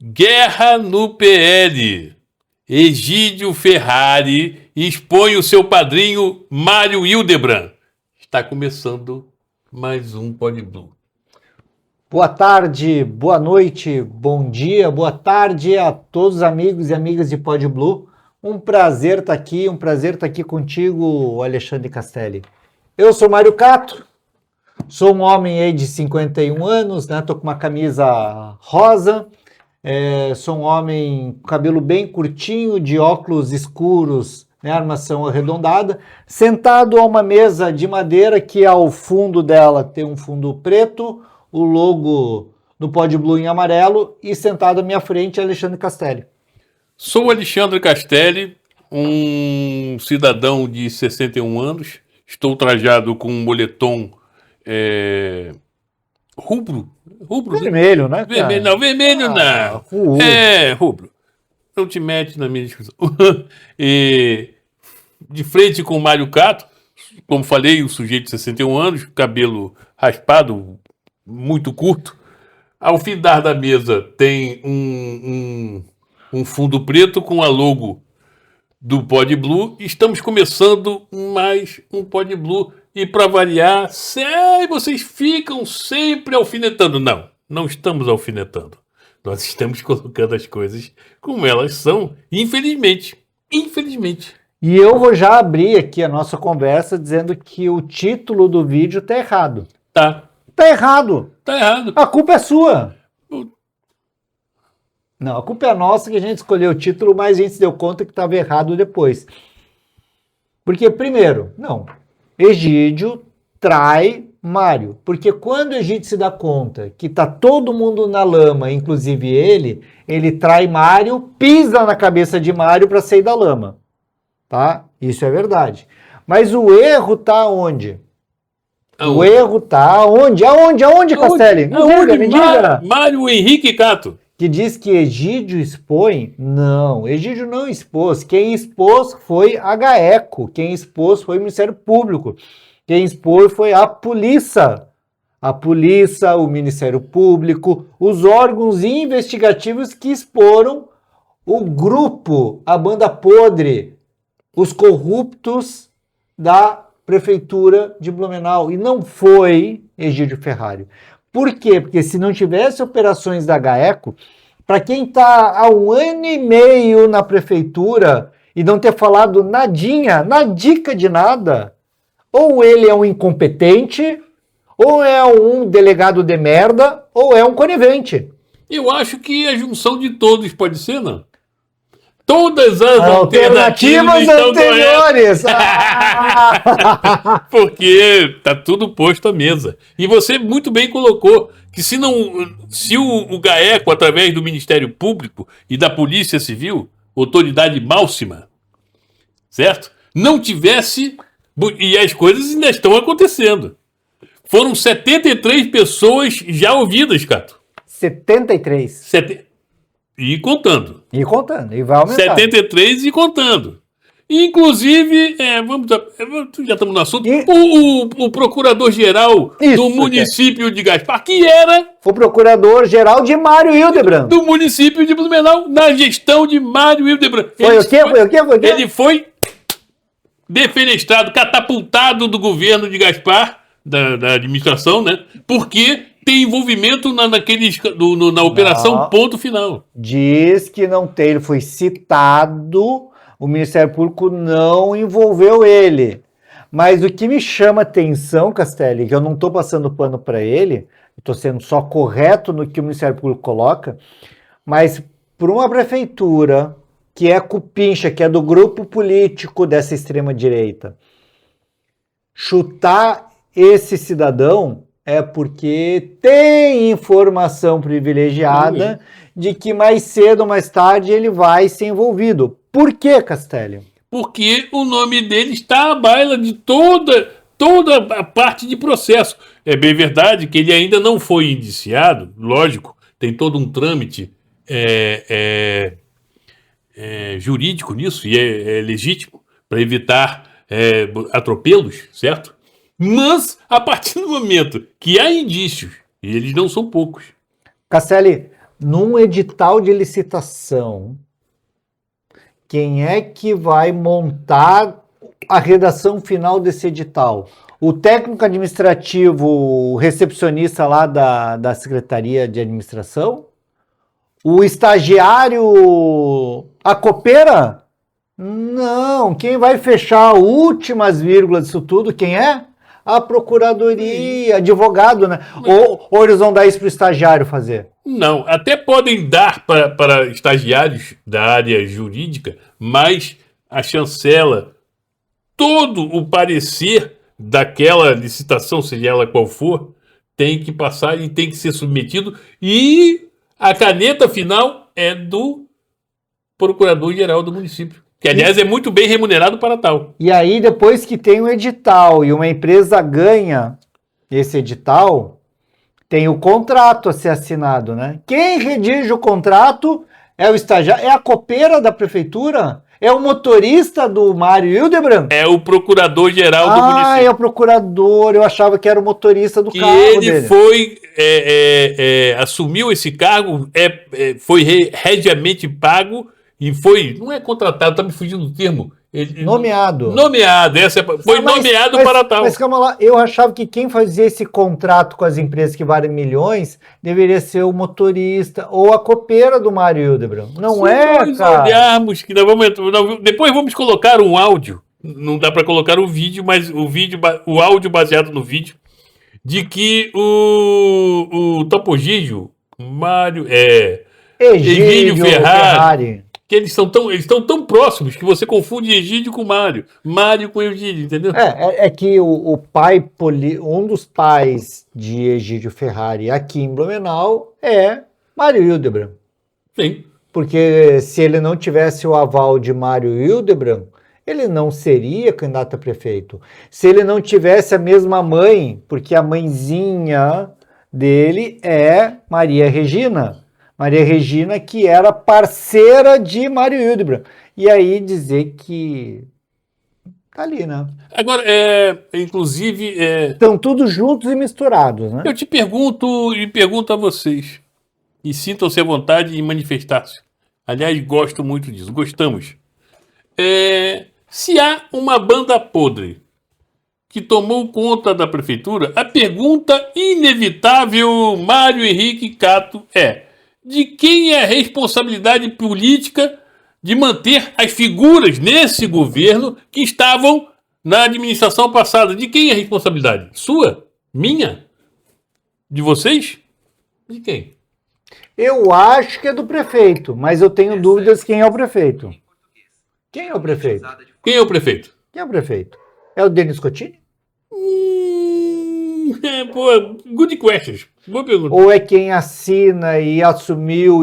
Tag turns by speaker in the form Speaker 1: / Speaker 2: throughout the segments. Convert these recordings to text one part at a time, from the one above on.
Speaker 1: Guerra no PL. Egídio Ferrari expõe o seu padrinho Mário Hildebrand. Está começando mais um Pod Blue.
Speaker 2: Boa tarde, boa noite, bom dia, boa tarde a todos os amigos e amigas de Pod Blue. Um prazer estar aqui contigo, Alexandre Castelli. Eu sou Mário Cato, sou um homem aí de 51 anos, né? Tô com uma camisa rosa, sou um homem com cabelo bem curtinho, de óculos escuros, né? Armação arredondada, sentado a uma mesa de madeira que ao fundo dela tem um fundo preto, o logo do Pod Blue em amarelo, e sentado à minha frente é Alexandre Castelli.
Speaker 1: Sou Alexandre Castelli, um cidadão de 61 anos. Estou trajado com um moletom rubro.
Speaker 2: Vermelho, né, cara?
Speaker 1: Vermelho não. Rubro. Não te mete na minha discussão. E, de frente com o Mário Cato, como falei, o sujeito de 61 anos, cabelo raspado, muito curto. Ao findar da mesa tem um fundo preto com a logo do Pod Blue. Estamos começando mais um Pod Blue. E para variar, vocês ficam sempre alfinetando. Não estamos alfinetando. Nós estamos colocando as coisas como elas são, infelizmente.
Speaker 2: E eu vou já abrir aqui a nossa conversa dizendo que o título do vídeo tá errado.
Speaker 1: Tá
Speaker 2: errado. A culpa é sua. Não, a culpa é nossa que a gente escolheu o título, mas a gente se deu conta que estava errado depois. Porque, primeiro, Egídio trai Mário. Porque quando Egídio se dá conta que tá todo mundo na lama, inclusive ele trai Mário, pisa na cabeça de Mário para sair da lama. Tá? Isso é verdade. Mas o erro tá onde? O erro tá onde? Aonde, Castelli? Me diga.
Speaker 1: Mário Henrique Cato.
Speaker 2: Que diz que Egídio expõe? Não, Egídio não expôs. Quem expôs foi a GAECO, quem expôs foi o Ministério Público, quem expôs foi a polícia. A polícia, o Ministério Público, os órgãos investigativos que exporam o grupo, a banda podre, os corruptos da Prefeitura de Blumenau. E não foi Egídio Ferrari. Por quê? Porque se não tivesse operações da GAECO, para quem está há 1 ano e meio na prefeitura e não ter falado nadinha, nadica de nada, ou ele é um incompetente, ou é um delegado de merda, ou é um conivente.
Speaker 1: Eu acho que a junção de todos pode ser, não? Todas as
Speaker 2: alternativas anteriores.
Speaker 1: Porque tá tudo posto à mesa. E você muito bem colocou que se o GAECO, através do Ministério Público e da Polícia Civil, autoridade máxima, certo? Não tivesse... E as coisas ainda estão acontecendo. Foram 73 pessoas já ouvidas, Cato.
Speaker 2: 73.
Speaker 1: E contando.
Speaker 2: E vai aumentar.
Speaker 1: 73 e contando. Inclusive, já estamos no assunto, o procurador-geral do município de Gaspar, que era...
Speaker 2: O procurador-geral de Mário Hildebrand.
Speaker 1: Do município de Blumenau, na gestão de Mário Hildebrand.
Speaker 2: Foi o quê?
Speaker 1: Ele foi defenestrado, catapultado do governo de Gaspar, da administração, né? Porque... tem envolvimento na operação ponto final.
Speaker 2: Diz que não tem, ele foi citado, o Ministério Público não envolveu ele. Mas o que me chama atenção, Castelli, que eu não estou passando pano para ele, estou sendo só correto no que o Ministério Público coloca, mas para uma prefeitura que é cupincha, que é do grupo político dessa extrema-direita, chutar esse cidadão... é porque tem informação privilegiada de que mais cedo ou mais tarde ele vai ser envolvido. Por quê, Castelli?
Speaker 1: Porque o nome dele está à baila de toda a parte de processo. É bem verdade que ele ainda não foi indiciado, lógico, tem todo um trâmite jurídico nisso, e é legítimo, para evitar atropelos, certo? Mas, a partir do momento que há indícios, e eles não são poucos.
Speaker 2: Castelli, num edital de licitação, quem é que vai montar a redação final desse edital? O técnico administrativo, o recepcionista lá da Secretaria de Administração? O estagiário, a copeira? Não, quem vai fechar as últimas vírgulas disso tudo, quem é? A procuradoria, advogado, né? Ou eles vão dar isso para o estagiário fazer?
Speaker 1: Não, até podem dar para estagiários da área jurídica, mas a chancela, todo o parecer daquela licitação, seja ela qual for, tem que passar e tem que ser submetido, e a caneta final é do procurador-geral do município, que aliás é muito bem remunerado para tal.
Speaker 2: E aí depois que tem um edital e uma empresa ganha esse edital, tem o contrato a ser assinado, né? Quem redige o contrato é o estagiário, é a copeira da prefeitura? É o motorista do Mário Hildebrand?
Speaker 1: É o procurador-geral do município.
Speaker 2: Ah, é o procurador, eu achava que era o motorista do carro
Speaker 1: ele
Speaker 2: dele.
Speaker 1: foi, assumiu esse cargo, foi regiamente pago e foi, não é contratado, tá me fugindo do termo.
Speaker 2: Nomeado.
Speaker 1: Nomeado, foi nomeado para tal.
Speaker 2: Mas calma lá, eu achava que quem fazia esse contrato com as empresas que valem milhões deveria ser o motorista ou a copeira do Mário Hildebrand. Não
Speaker 1: Se
Speaker 2: é,
Speaker 1: nós
Speaker 2: cara?
Speaker 1: olharmos que depois vamos colocar um áudio, não dá para colocar o vídeo, mas o áudio baseado no vídeo, de que o Topogígio, Egídio Ferrari, que eles estão tão próximos que você confunde Egídio com Mário com Egídio, entendeu?
Speaker 2: É que o pai, um dos pais de Egídio Ferrari aqui em Blumenau é Mário Hildebrand.
Speaker 1: Sim.
Speaker 2: Porque se ele não tivesse o aval de Mário Hildebrand, ele não seria candidato a prefeito. Se ele não tivesse a mesma mãe, porque a mãezinha dele é Maria Regina. Maria Regina, que era parceira de Mário Hildebrand. E aí dizer que tá ali, né?
Speaker 1: Agora, inclusive...
Speaker 2: Estão todos juntos e misturados, né?
Speaker 1: Eu te pergunto e pergunto a vocês, e sintam-se à vontade em manifestar-se. Aliás, gosto muito disso, gostamos. Se há uma banda podre que tomou conta da prefeitura, a pergunta inevitável, Mário Henrique Cato, de quem é a responsabilidade política de manter as figuras nesse governo que estavam na administração passada? De quem é a responsabilidade? Sua? Minha? De vocês? De quem?
Speaker 2: Eu acho que é do prefeito, mas eu tenho dúvidas quem é o prefeito. Quem é o prefeito?
Speaker 1: Quem é o prefeito?
Speaker 2: Quem é o prefeito? É o Denis Cotini?
Speaker 1: Good questions. Boa pergunta.
Speaker 2: Ou é quem assina e assumiu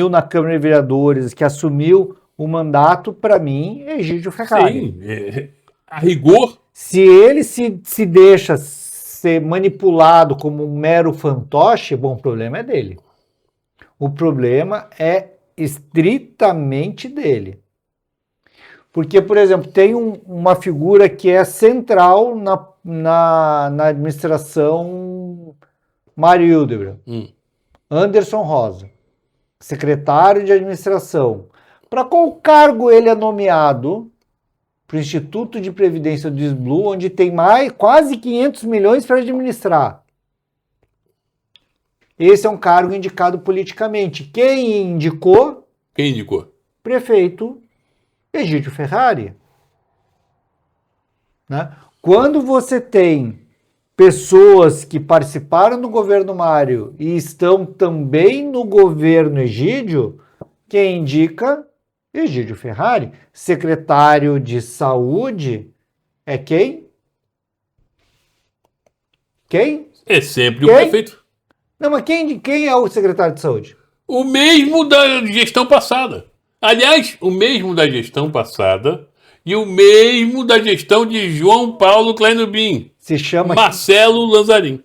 Speaker 2: na Câmara de Vereadores, que assumiu o mandato, para mim, é Egídio Ferrari.
Speaker 1: Sim, a rigor.
Speaker 2: Se ele se deixa ser manipulado como um mero fantoche, bom, o problema é dele. O problema é estritamente dele. Porque, por exemplo, tem uma figura que é central na administração Mário Hildebrand. Anderson Rosa, secretário de administração. Para qual cargo ele é nomeado? Para o Instituto de Previdência do SBLU, onde tem quase 500 milhões para administrar. Esse é um cargo indicado politicamente. Quem indicou?
Speaker 1: Quem indicou?
Speaker 2: Prefeito Egídio Ferrari. Né? Quando você tem pessoas que participaram do governo Mário e estão também no governo Egídio, quem indica? Egídio Ferrari. Secretário de Saúde é quem? Quem?
Speaker 1: É sempre o prefeito.
Speaker 2: Não, mas quem é o secretário de Saúde?
Speaker 1: O mesmo da gestão passada. Aliás, o mesmo da gestão passada e o mesmo da gestão de João Paulo Kleinobin.
Speaker 2: Se chama
Speaker 1: Marcelo Lanzarin.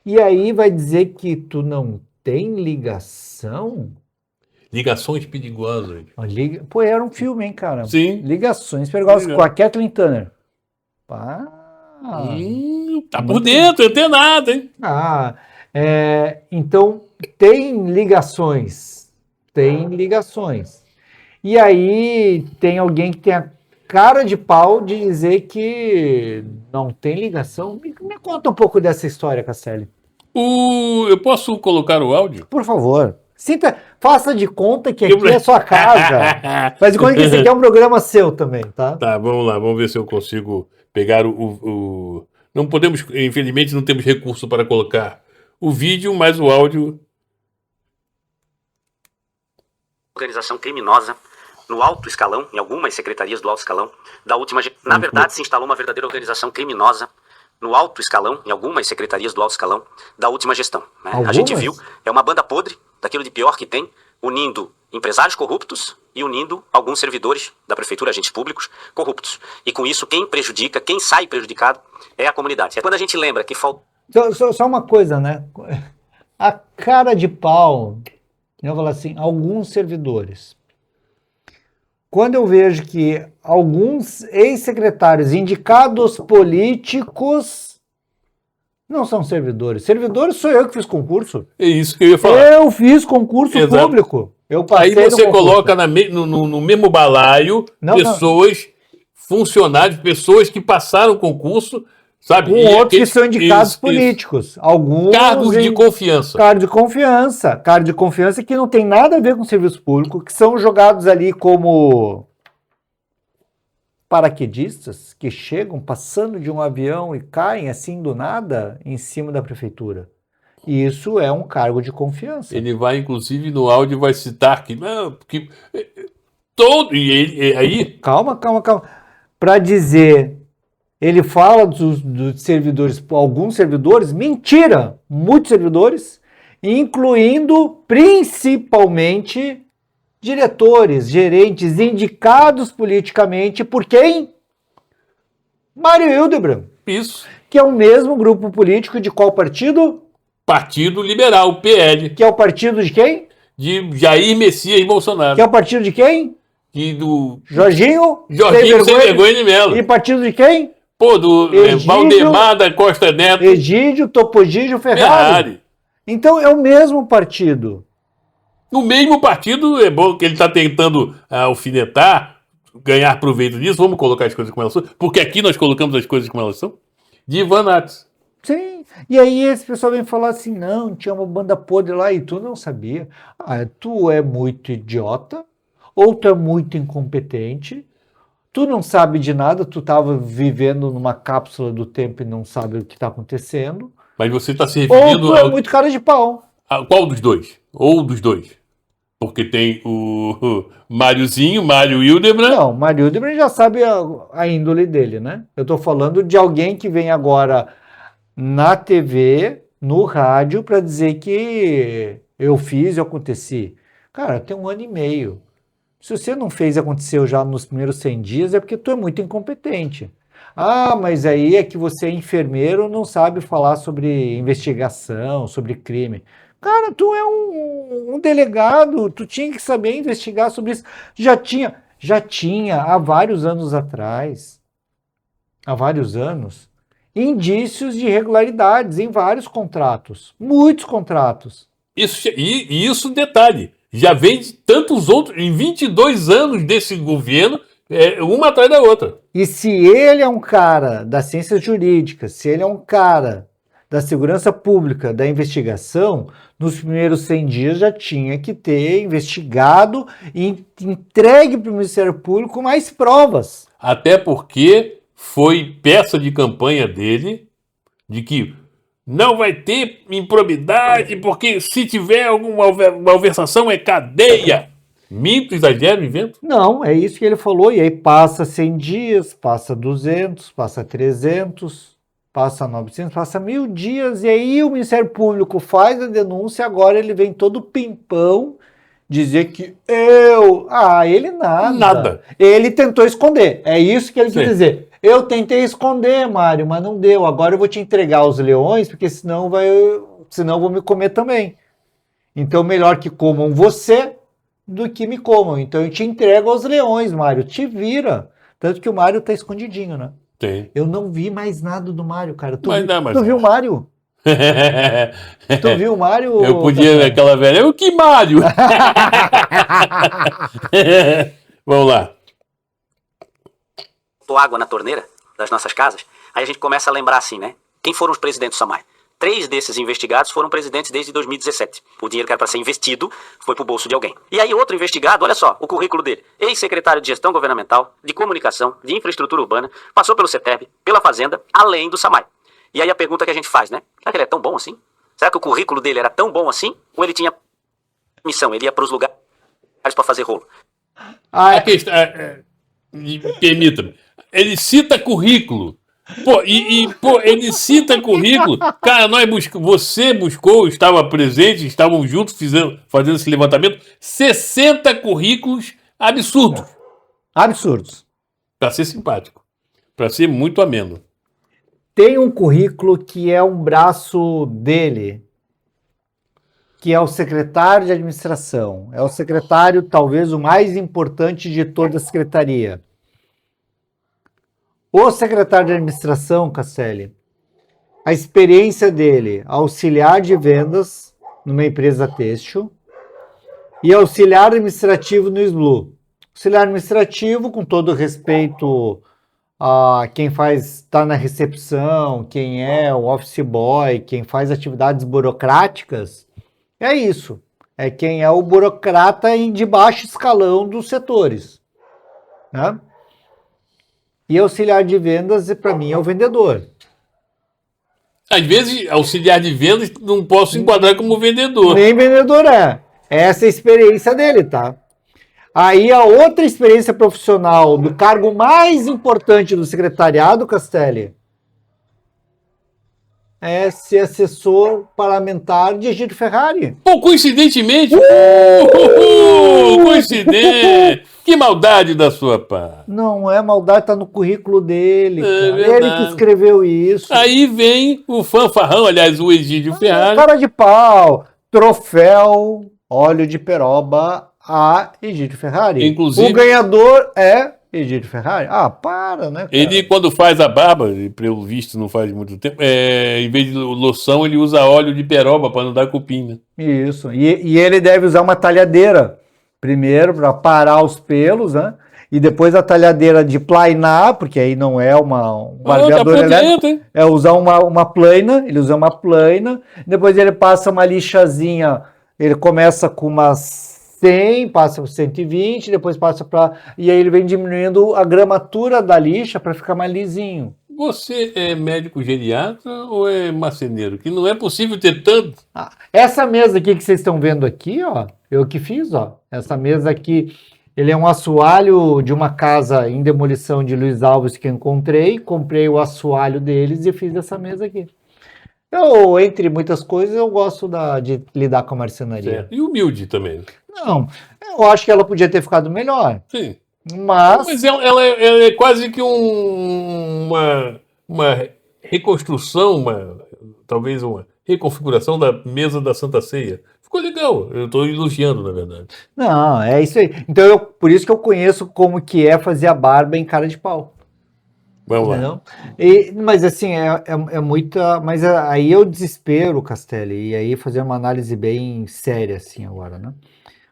Speaker 2: E aí vai dizer que tu não tem ligação?
Speaker 1: Ligações perigosas.
Speaker 2: Pô, era um filme, hein, cara?
Speaker 1: Sim.
Speaker 2: Ligações perigosas com a Kathleen Turner.
Speaker 1: Tá por dentro, eu tenho nada, hein?
Speaker 2: Então, tem ligações. Tem ligações. E aí tem alguém que tem a cara de pau de dizer que não tem ligação. Me conta um pouco dessa história, Casselli.
Speaker 1: Eu posso colocar o áudio?
Speaker 2: Por favor. Faça de conta que aqui é sua casa. Faz de conta que esse aqui é um programa seu também, tá?
Speaker 1: Tá, vamos lá, vamos ver se eu consigo pegar Não podemos, infelizmente, não temos recurso para colocar o vídeo, mas o áudio.
Speaker 3: Organização criminosa no alto escalão, em algumas secretarias do alto escalão da última. Na verdade, se instalou uma verdadeira organização criminosa no alto escalão, em algumas secretarias do alto escalão da última gestão. Né? A gente viu, é uma banda podre, daquilo de pior que tem, unindo empresários corruptos e unindo alguns servidores da prefeitura, agentes públicos, corruptos. E com isso, quem sai prejudicado é a comunidade. É quando a gente lembra que falta...
Speaker 2: Só uma coisa, né? A cara de pau, eu vou falar assim, alguns servidores. Quando eu vejo que alguns ex-secretários indicados políticos não são servidores. Servidores sou eu que fiz concurso.
Speaker 1: É isso que eu ia falar.
Speaker 2: Eu fiz concurso público. Eu passei.
Speaker 1: Aí você coloca no mesmo balaio pessoas, funcionários, pessoas que passaram o concurso, sabe?
Speaker 2: Com outros que são indicados políticos. Alguns
Speaker 1: cargos de confiança.
Speaker 2: Cargo de confiança. Cargo de confiança que não tem nada a ver com serviço público, que são jogados ali como paraquedistas, que chegam passando de um avião e caem assim do nada em cima da prefeitura. E isso é um cargo de confiança.
Speaker 1: Ele vai, inclusive, no áudio, vai citar que... Não, porque todo... aí...
Speaker 2: Calma. Para dizer... Ele fala dos servidores, alguns servidores, mentira, muitos servidores, incluindo principalmente diretores, gerentes indicados politicamente por quem? Mário Hildebrand.
Speaker 1: Isso.
Speaker 2: Que é o mesmo grupo político de qual partido?
Speaker 1: Partido Liberal, PL.
Speaker 2: Que é o partido de quem?
Speaker 1: De Jair Messias Bolsonaro.
Speaker 2: Que é o partido de quem?
Speaker 1: Do
Speaker 2: Jorginho
Speaker 1: Sem Vergonha de Mello.
Speaker 2: E partido de quem?
Speaker 1: Pô, do Valdemar da Costa Neto.
Speaker 2: Egídio Topogígio Ferrari. Então é o mesmo partido.
Speaker 1: O mesmo partido, é bom que ele está tentando alfinetar, ganhar proveito disso. Vamos colocar as coisas como elas são, porque aqui nós colocamos as coisas como elas são. De Ivan Nats.
Speaker 2: Sim, e aí esse pessoal vem falar assim, não, tinha uma banda podre lá e tu não sabia. Tu é muito idiota, ou tu é muito incompetente, tu não sabe de nada, tu estava vivendo numa cápsula do tempo e não sabe o que está acontecendo.
Speaker 1: Mas você está se referindo...
Speaker 2: Ou tu é muito cara de pau.
Speaker 1: Qual dos dois? Ou dos dois? Porque tem o Máriozinho, Mário Hildebrand.
Speaker 2: Não, Mário Hildebrand já sabe a índole dele, né? Eu estou falando de alguém que vem agora na TV, no rádio, para dizer que eu fiz e aconteci. Cara, tem 1 ano e meio. Se você não fez e aconteceu já nos primeiros 100 dias, é porque tu é muito incompetente. Mas aí é que você é enfermeiro, não sabe falar sobre investigação, sobre crime. Cara, tu é um delegado, tu tinha que saber investigar sobre isso. Já tinha há vários anos atrás, indícios de irregularidades em vários contratos, muitos contratos.
Speaker 1: Isso, detalhe, já vem de tantos outros, em 22 anos desse governo, uma atrás da outra.
Speaker 2: E se ele é um cara das ciências jurídicas, se ele é um cara da segurança pública, da investigação, nos primeiros 100 dias já tinha que ter investigado e entregue para o Ministério Público mais provas.
Speaker 1: Até porque foi peça de campanha dele de que não vai ter improbidade, porque se tiver alguma malversação é cadeia. Minto, exagero, invento?
Speaker 2: Não, é isso que ele falou, e aí passa 100 dias, passa 200, passa 300, passa 900, passa 1000 dias, e aí o Ministério Público faz a denúncia, agora ele vem todo pimpão dizer que ele nada. Ele tentou esconder, é isso que ele quer dizer. Eu tentei esconder, Mário, mas não deu, agora eu vou te entregar os leões, porque senão eu vou me comer também. Então melhor que comam você do que me comam. Então eu te entrego aos leões, Mário. Te vira. Tanto que o Mário tá escondidinho, né?
Speaker 1: Tem.
Speaker 2: Eu não vi mais nada do Mário, cara. Tu viu o Mário? Tu viu o Mário?
Speaker 1: Eu podia,
Speaker 2: Castelo?
Speaker 1: aquela velha, o que Mário? Vamos lá.
Speaker 3: Botou água na torneira das nossas casas, aí a gente começa a lembrar assim, né? Quem foram os presidentes do SAMAI? 3 desses investigados foram presidentes desde 2017. O dinheiro que era para ser investido foi pro bolso de alguém. E aí outro investigado, olha só, o currículo dele. Ex-secretário de Gestão Governamental, de Comunicação, de Infraestrutura Urbana, passou pelo CETEB, pela Fazenda, além do SAMAI. E aí a pergunta que a gente faz, né? Será que ele é tão bom assim? Será que o currículo dele era tão bom assim? Ou ele tinha missão, ele ia pros lugares para fazer rolo?
Speaker 1: A questão, permita-me. Ele cita currículo. Pô, pô, ele cita currículo. Cara, você buscou, estava presente, estavam juntos fazendo esse levantamento. 60 currículos absurdos.
Speaker 2: Absurdos.
Speaker 1: Para ser simpático. Para ser muito ameno.
Speaker 2: Tem um currículo que é um braço dele, que é o secretário de administração. É o secretário, talvez, o mais importante de toda a secretaria. O secretário de administração, Casselli, a experiência dele, auxiliar de vendas numa empresa têxtil e auxiliar administrativo no SBLU. Auxiliar administrativo, com todo respeito a quem está na recepção, quem é o office boy, quem faz atividades burocráticas, é isso. É quem é o burocrata de baixo escalão dos setores, né? E auxiliar de vendas, para mim, é o vendedor.
Speaker 1: Às vezes, auxiliar de vendas, não posso enquadrar como vendedor.
Speaker 2: Nem vendedor é. Essa é a experiência dele, tá? Aí a outra experiência profissional do cargo mais importante do secretariado, Castelli, é ser assessor parlamentar de Egídio Ferrari.
Speaker 1: Pô, coincidentemente. Coincidente. Que maldade da sua parte.
Speaker 2: Não é maldade, tá no currículo dele, cara.
Speaker 1: verdade.
Speaker 2: Ele que escreveu isso.
Speaker 1: Aí vem o fanfarrão, aliás, o Egídio Ferrari.
Speaker 2: Cara de pau, troféu, óleo de peroba a Egídio Ferrari.
Speaker 1: Inclusive-
Speaker 2: o ganhador é Egídio Ferrari. Ah, para, né, cara?
Speaker 1: Ele, quando faz a barba, e pelo visto não faz muito tempo, em vez de loção, ele usa óleo de peroba para não dar cupim, né?
Speaker 2: Isso. E ele deve usar uma talhadeira. Primeiro, para parar os pelos, né? E depois a talhadeira de plainar, porque aí não é um barbeador
Speaker 1: tá
Speaker 2: elétrico.
Speaker 1: podendo, hein?
Speaker 2: É usar uma plaina, ele usa uma plaina. Depois ele passa uma lixazinha, ele começa com umas 100, passa para 120, depois passa para... E aí ele vem diminuindo a gramatura da lixa para ficar mais lisinho.
Speaker 1: Você é médico geriatra ou é marceneiro? Que não é possível ter tanto.
Speaker 2: Ah, essa mesa aqui que vocês estão vendo aqui, ó, eu que fiz, ó. Essa mesa aqui, ele é um assoalho de uma casa em demolição de Luiz Alves que eu encontrei, comprei o assoalho deles e fiz essa mesa aqui. Eu, entre muitas coisas, eu gosto de lidar com a marcenaria.
Speaker 1: Certo. E humilde também.
Speaker 2: Não, eu acho que ela podia ter ficado melhor,
Speaker 1: Sim.
Speaker 2: mas
Speaker 1: Ela é quase que uma reconstrução, talvez uma reconfiguração da mesa da Santa Ceia. Ficou legal. Eu estou elogiando, na verdade.
Speaker 2: não, é isso aí. Então, por isso que eu conheço como que é fazer a barba em cara de pau.
Speaker 1: Vamos lá.
Speaker 2: Entendeu? Mas assim, é muita. Mas aí é o desespero, Castelli, e aí fazer uma análise bem séria, assim, agora, né?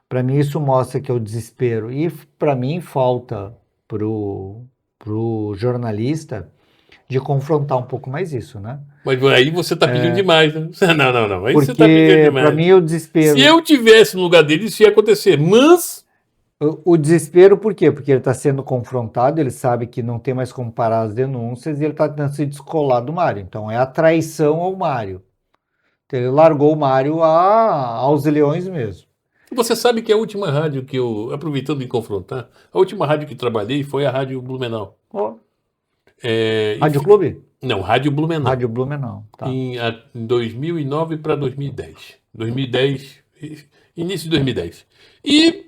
Speaker 2: Para mim, isso mostra que é o desespero. E para mim, falta pro jornalista de confrontar um pouco mais isso, né?
Speaker 1: Mas aí você está pedindo demais, né? Não. Aí você está pedindo
Speaker 2: Porque
Speaker 1: demais.
Speaker 2: para mim o desespero.
Speaker 1: Se eu tivesse no lugar dele, isso ia acontecer. Mas.
Speaker 2: O desespero, por quê? Porque ele está sendo confrontado, ele sabe que não tem mais como parar as denúncias e ele está tentando se descolar do Mário. Então é a traição ao Mário. Então, ele largou o Mário aos leões mesmo.
Speaker 1: Você sabe que a última rádio que eu, aproveitando em confrontar, a última rádio que trabalhei foi a Rádio Blumenau.
Speaker 2: Oh,
Speaker 1: É,
Speaker 2: Rádio Clube?
Speaker 1: Não, Rádio Blumenau.
Speaker 2: Rádio Blumenau. Tá.
Speaker 1: Em 2009 para 2010. 2010, início de 2010. E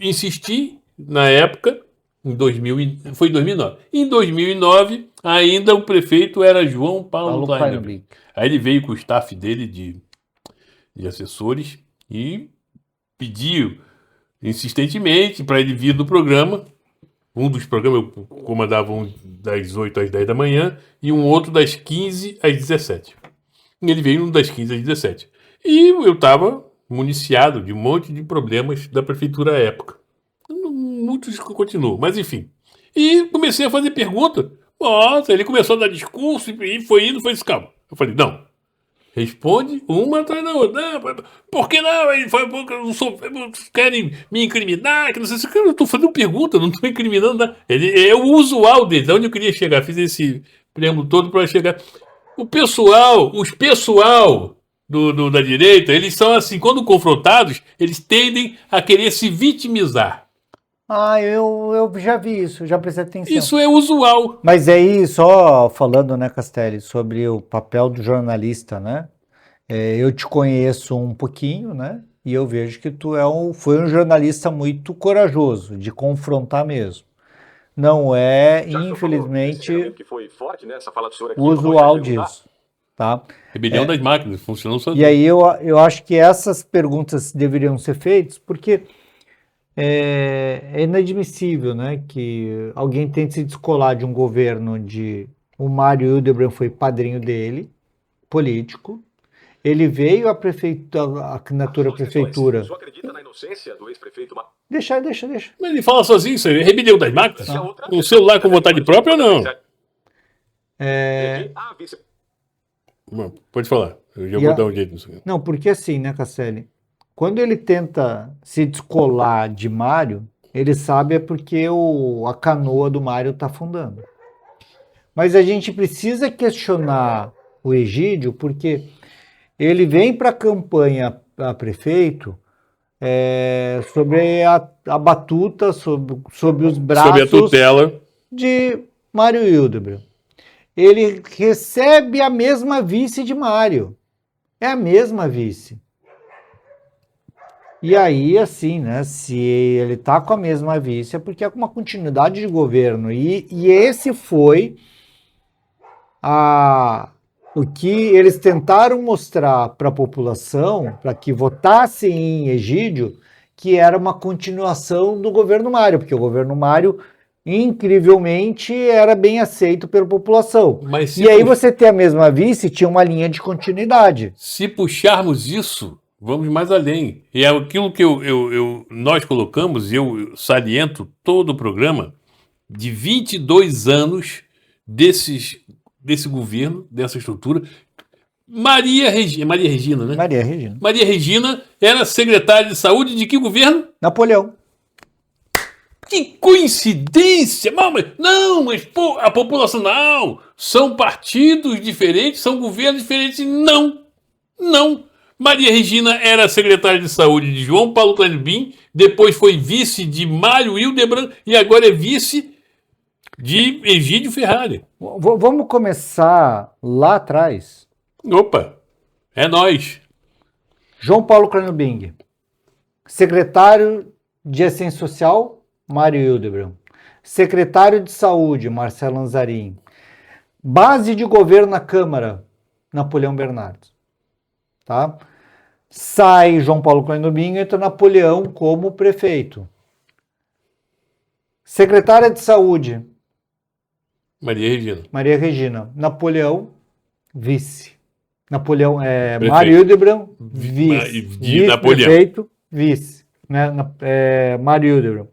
Speaker 1: insisti, na época, foi em 2009. Em 2009, ainda o prefeito era João Paulo Kleinenbrink. Aí ele veio com o staff dele de assessores e pediu insistentemente para ele vir no programa. Um dos programas eu comandava um das 8 às 10 da manhã e um outro das 15 às 17. E ele veio das 15 às 17. E eu estava municiado de um monte de problemas da prefeitura à época. Muitos continuam, mas enfim. E comecei a fazer pergunta. Nossa, ele começou a dar discurso e foi indo, foi isso, calma. Eu falei, não. Responde uma atrás da outra. Não, por que não? Ele foi, eu não sou, querem me incriminar, que não sei se eu estou fazendo pergunta, não estou incriminando nada. É o usual dele, de onde eu queria chegar. Fiz esse preâmbulo todo para chegar. Os pessoal da direita, eles são assim, quando confrontados, eles tendem a querer se vitimizar.
Speaker 2: Ah, eu já vi isso, já prestei atenção.
Speaker 1: Isso é usual.
Speaker 2: Mas aí, só falando, né, Castelli, sobre o papel do jornalista, né? Eu te conheço um pouquinho, né? E eu vejo que tu foi um jornalista muito corajoso, de confrontar mesmo. Não é, infelizmente,
Speaker 4: que foi forte, né? Essa fala do senhor aqui,
Speaker 2: o usual disso, tá?
Speaker 1: Rebelião das máquinas, funcionou só.
Speaker 2: E aí eu acho que essas perguntas deveriam ser feitas, porque é inadmissível, né, que alguém tente se descolar de um governo o Mário Hildebrand foi padrinho dele, político. Ele veio à candidatura à prefeitura.
Speaker 4: O senhor acredita na inocência do ex-prefeito?
Speaker 2: Deixa.
Speaker 1: Mas ele fala sozinho, isso é rebelião das máquinas? Um celular com vontade própria ou não? Pode falar, eu já vou dar um jeito nisso.
Speaker 2: Não, porque assim, né, Castelli? Quando ele tenta se descolar de Mário, ele sabe é porque a canoa do Mário está afundando. Mas a gente precisa questionar o Egídio, porque ele vem para a campanha a prefeito sobre a batuta, sobre os braços
Speaker 1: sobre a tutela
Speaker 2: de Mário Hildebrand. Ele recebe a mesma vice de Mário. É a mesma vice. E aí, assim, né, se ele está com a mesma vice, é porque é com uma continuidade de governo. E esse foi o que eles tentaram mostrar para a população, para que votasse em Egídio, que era uma continuação do governo Mário, porque o governo Mário, incrivelmente, era bem aceito pela população. E aí você ter a mesma vice, tinha uma linha de continuidade.
Speaker 1: Se puxarmos isso, vamos mais além. E é aquilo que nós colocamos, eu saliento todo o programa, de 22 anos desse governo, dessa estrutura. Maria Regina, né? Maria Regina era secretária de saúde de que governo?
Speaker 2: Napoleão.
Speaker 1: Que coincidência! Não, mas pô, a população, não! São partidos diferentes, são governos diferentes. Não! Maria Regina era secretária de saúde de João Paulo Clanibim, depois foi vice de Mário Hildebrand e agora é vice de Egídio Ferrari.
Speaker 2: Vamos começar lá atrás.
Speaker 1: Opa, é nós.
Speaker 2: João Paulo Clanibim, secretário de Assistência Social, Mário Hildebrand. Secretário de Saúde, Marcelo Lanzarin. Base de governo na Câmara, Napoleão Bernardes. Tá? Sai João Paulo Clanibim, entra Napoleão como prefeito. Secretária de Saúde, Maria Regina. Napoleão, vice. Mário Hildebrand, vice. Prefeito, vice. Né? Mário Hildebrand.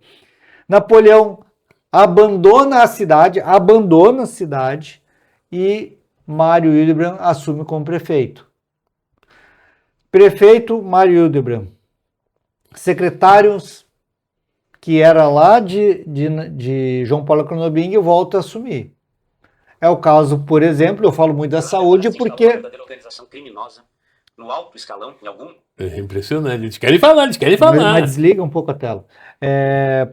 Speaker 2: Napoleão abandona a cidade e Mário Hildebrand assume como prefeito. Prefeito, Mário Hildebrand. Secretários que era lá de João Paulo Clanibim volta a assumir. É o caso, por exemplo, eu falo muito da saúde porque...
Speaker 3: organização criminosa no alto escalão, em algum...
Speaker 1: É impressionante, eles querem falar.
Speaker 2: Mas desliga um pouco a tela.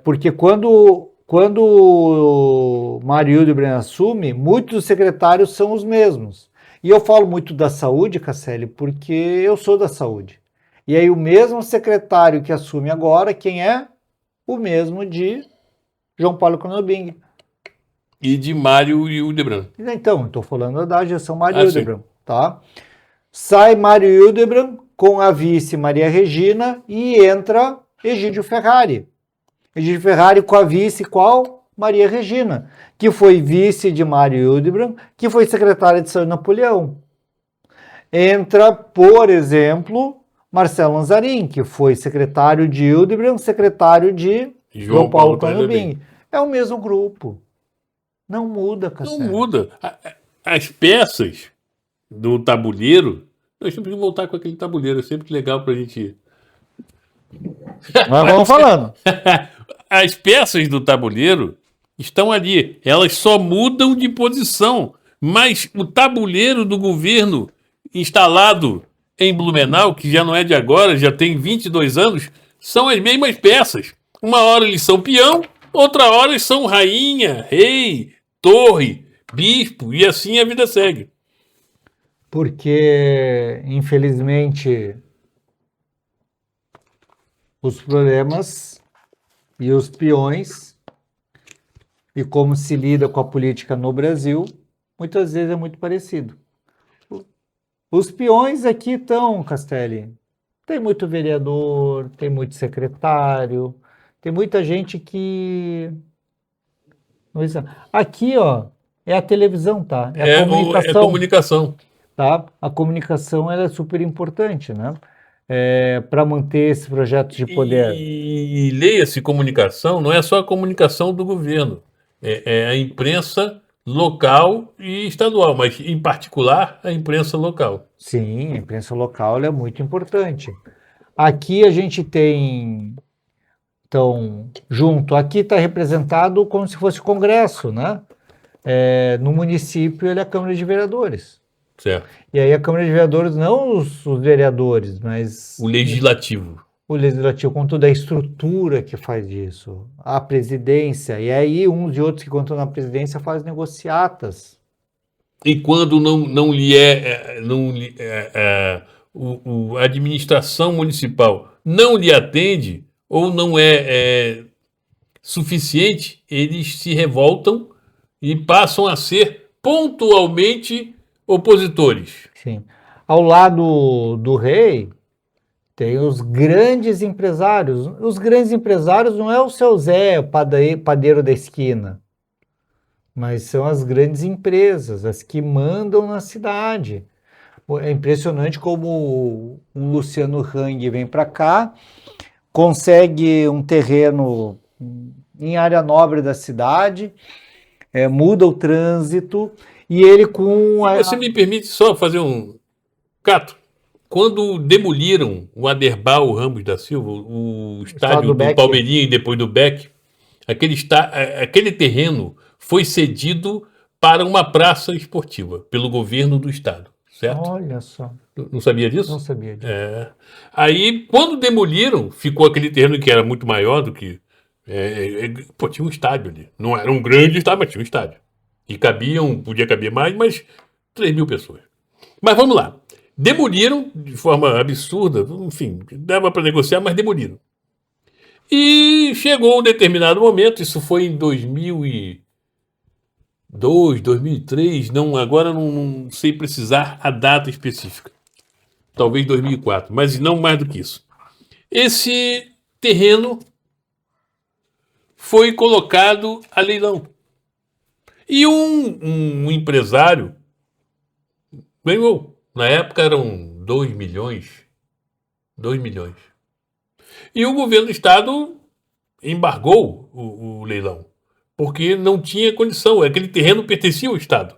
Speaker 2: Porque quando o Mário Hildebrand assume, muitos dos secretários são os mesmos. E eu falo muito da saúde, Castelli, porque eu sou da saúde. E aí o mesmo secretário que assume agora, quem é? O mesmo de João Paulo Clanibim.
Speaker 1: E de Mário Hildebrand.
Speaker 2: Então, estou falando da gestão Mário Hildebrand, tá? Sai Mário Hildebrand com a vice Maria Regina e entra Egídio Ferrari. Egídio Ferrari com a vice qual? Maria Regina, que foi vice de Mário Hildebrand, que foi secretária de saúde de Napoleão. entra, por exemplo, Marcelo Lanzarin, que foi secretário de Hildebrand, secretário de João Paulo Cândido. É o mesmo grupo. Não muda,
Speaker 1: Não
Speaker 2: Castelo.
Speaker 1: muda. As peças do tabuleiro, nós temos que voltar com aquele tabuleiro, é sempre legal pra gente...
Speaker 2: Nós vamos falando.
Speaker 1: As peças do tabuleiro estão ali, elas só mudam de posição, mas o tabuleiro do governo instalado em Blumenau, que já não é de agora, já tem 22 anos, são as mesmas peças. Uma hora eles são peão, outra hora eles são rainha, rei, torre, bispo, e assim a vida segue.
Speaker 2: Porque, infelizmente, os problemas e os peões e como se lida com a política no Brasil, muitas vezes é muito parecido. Os peões aqui estão, Castelli, tem muito vereador, tem muito secretário, tem muita gente que... Aqui, ó, é a televisão, tá? É a comunicação.
Speaker 1: É a comunicação.
Speaker 2: Tá? A comunicação ela é super importante, né? Para manter esse projeto de poder.
Speaker 1: E leia-se comunicação, não é só a comunicação do governo, é a imprensa local e estadual, mas em particular a imprensa local.
Speaker 2: Sim, a imprensa local ela é muito importante. Aqui a gente tem, então, junto, aqui está representado como se fosse o Congresso, né? No município ele é a Câmara de Vereadores.
Speaker 1: Certo.
Speaker 2: E aí a Câmara de Vereadores, não os vereadores, mas...
Speaker 1: O legislativo.
Speaker 2: O legislativo, com toda a estrutura que faz isso, a presidência, e aí uns e outros que contam na presidência fazem negociatas.
Speaker 1: E quando não lhe a administração municipal não lhe atende ou não é suficiente, eles se revoltam e passam a ser pontualmente opositores.
Speaker 2: Sim. Ao lado do rei, tem os grandes empresários. Os grandes empresários não é o seu Zé, o padeiro da esquina, mas são as grandes empresas, as que mandam na cidade. É impressionante como o Luciano Hang vem para cá, consegue um terreno em área nobre da cidade, muda o trânsito, e ele com...
Speaker 1: Você me permite só fazer um cato? Quando demoliram o Aderbal Ramos da Silva, o estádio do Palmeirinha e depois do Beck, aquele terreno foi cedido para uma praça esportiva pelo governo do estado, certo?
Speaker 2: Olha só.
Speaker 1: Não sabia disso?
Speaker 2: Não sabia disso.
Speaker 1: Aí, quando demoliram, ficou aquele terreno que era muito maior do que... tinha um estádio ali. Não era um grande estádio, mas tinha um estádio. E podia caber mais, mas 3 mil pessoas. Mas vamos lá. Demoliram de forma absurda, enfim, dava para negociar, mas demoliram. E chegou um determinado momento, isso foi em 2002, 2003, agora não sei precisar a data específica. Talvez 2004, mas não mais do que isso. Esse terreno foi colocado a leilão. E um empresário ganhou. Na época eram 2 milhões. 2 milhões. E o governo do estado embargou o leilão, porque não tinha condição. Aquele terreno pertencia ao estado.